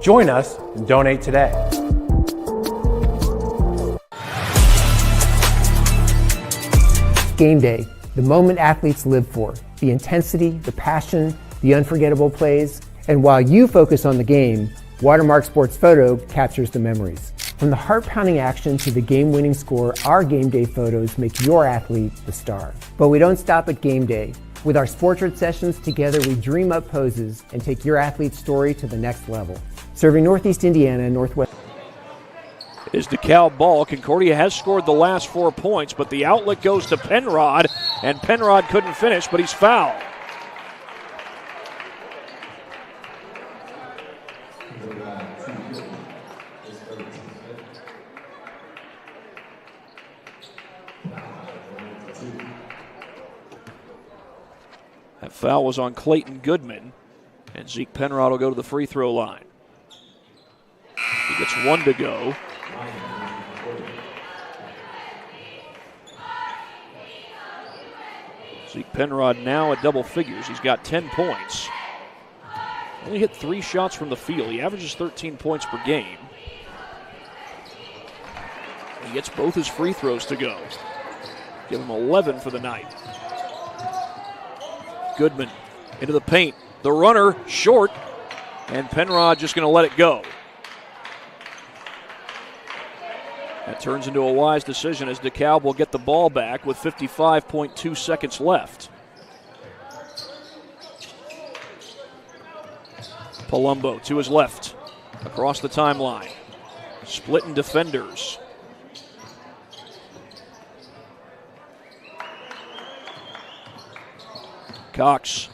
Join us and donate today. Game day, the moment athletes live for, the intensity, the passion, the unforgettable plays, and while you focus on the game, Watermark Sports Photo captures the memories. From the heart-pounding action to the game-winning score, our game day photos make your athlete the star. But we don't stop at game day. With our Sportrait sessions, together we dream up poses and take your athlete's story to the next level. Serving Northeast Indiana and Northwest. Is Dekalb ball. Concordia has scored the last 4 points, but the outlet goes to Penrod, and Penrod couldn't finish, but he's fouled. That foul was on Clayton Goodman, and Zeke Penrod will go to the free throw line. He gets 1 to go. Zeke Penrod now at double figures. He's got 10 points. Only hit 3 shots from the field. He averages 13 points per game. He gets both his free throws to go. Give him 11 for the night. Goodman into the paint. The runner short, and Penrod just going to let it go. That turns into a wise decision as Dekalb will get the ball back with 55.2 seconds left. Palumbo to his left, across the timeline. Splitting defenders. Cox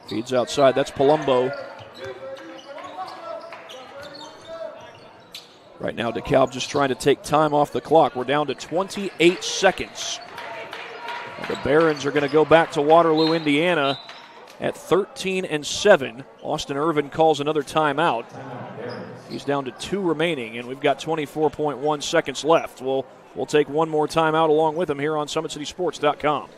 feeds outside. That's Palumbo. Right now, Dekalb just trying to take time off the clock. We're down to 28 seconds. And the Barons are going to go back to Waterloo, Indiana at 13-7. Austin Irvin calls another timeout. He's down to 2 remaining, and we've got 24.1 seconds left. We'll take one more timeout along with him here on SummitCitySports.com.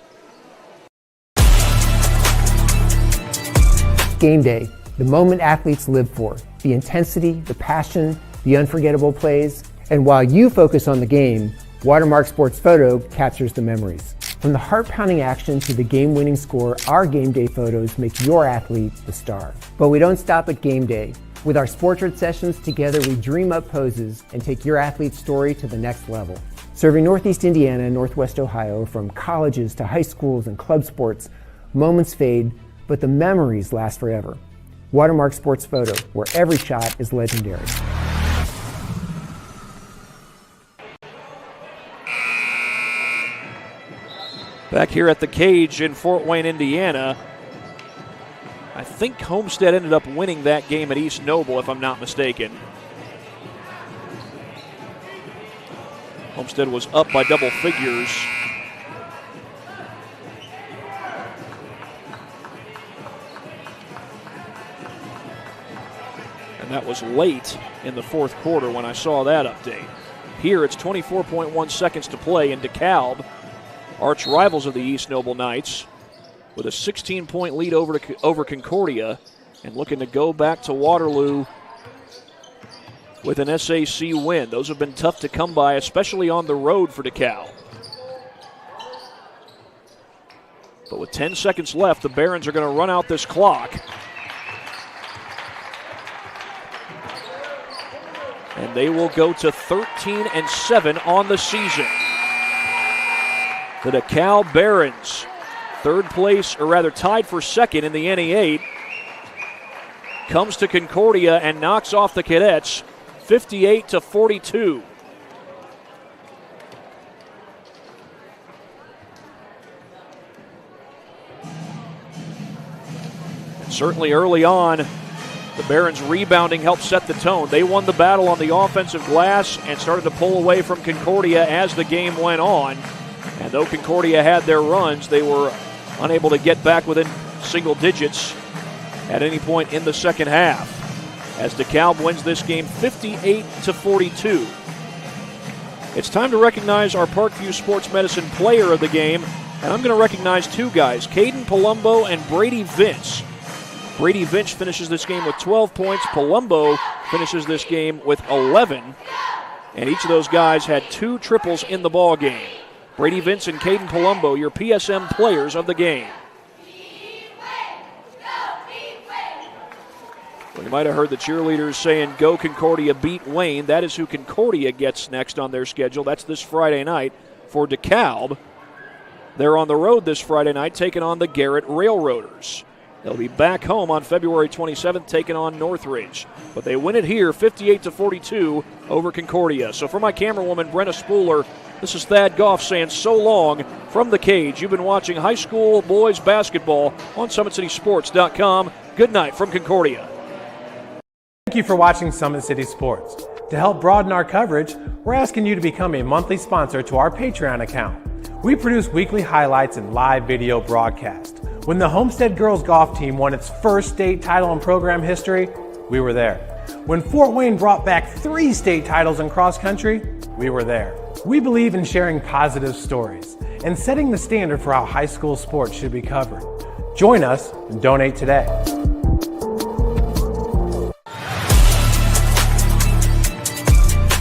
Game day, the moment athletes live for, the intensity, the passion, the unforgettable plays, and while you focus on the game, Watermark Sports Photo captures the memories. From the heart-pounding action to the game-winning score, our game day photos make your athlete the star. But we don't stop at game day. With our Sportrait sessions, together we dream up poses and take your athlete's story to the next level. Serving Northeast Indiana and Northwest Ohio, from colleges to high schools and club sports, moments fade, but the memories last forever. Watermark Sports Photo, where every shot is legendary. Back here at the Cage in Fort Wayne, Indiana. I think Homestead ended up winning that game at East Noble, if I'm not mistaken. Homestead was up by double figures. And that was late in the fourth quarter when I saw that update. Here it's 24.1 seconds to play, and Dekalb, arch rivals of the East Noble Knights, with a 16-point lead over Concordia and looking to go back to Waterloo with an SAC win. Those have been tough to come by, especially on the road for Dekalb. But with 10 seconds left, the Barons are going to run out this clock. And they will go to 13-7 on the season. The Dekalb Barons, third place, or rather tied for second in the NE8, comes to Concordia and knocks off the Cadets 58-42. And certainly early on, the Barons rebounding helped set the tone. They won the battle on the offensive glass and started to pull away from Concordia as the game went on. And though Concordia had their runs, they were unable to get back within single digits at any point in the second half, as Dekalb wins this game 58-42. It's time to recognize our Parkview Sports Medicine player of the game, and I'm going to recognize two guys, Caden Palumbo and Brady Vince. Brady Vince finishes this game with 12 points. Palumbo finishes this game with 11, and each of those guys had 2 triples in the ball game. Brady Vince and Caden Palumbo, your PSM players of the game. Well, you might have heard the cheerleaders saying, "Go Concordia, beat Wayne." That is who Concordia gets next on their schedule. That's this Friday night for Dekalb. They're on the road this Friday night, taking on the Garrett Railroaders. They'll be back home on February 27th, taking on Northridge. But they win it here, 58-42 over Concordia. So for my camerawoman, Brenna Spooler, this is Thad Goff saying so long from the cage. You've been watching high school boys basketball on SummitCitySports.com. Good night from Concordia. Thank you for watching Summit City Sports. To help broaden our coverage, we're asking you to become a monthly sponsor to our Patreon account. We produce weekly highlights and live video broadcasts. When the Homestead Girls Golf Team won its first state title in program history, we were there. When Fort Wayne brought back 3 state titles in cross country, we were there. We believe in sharing positive stories and setting the standard for how high school sports should be covered. Join us and donate today.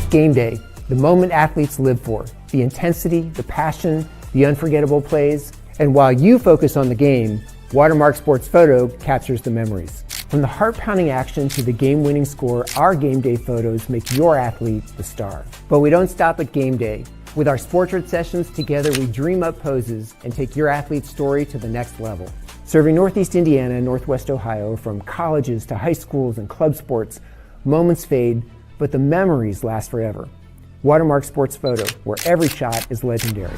Game day, the moment athletes live for, the intensity, the passion, the unforgettable plays. And while you focus on the game, Watermark Sports Photo captures the memories. From the heart-pounding action to the game-winning score, our game day photos make your athlete the star. But we don't stop at game day. With our Sportrait sessions together, we dream up poses and take your athlete's story to the next level. Serving Northeast Indiana and Northwest Ohio, from colleges to high schools and club sports, moments fade, but the memories last forever. Watermark Sports Photo, where every shot is legendary.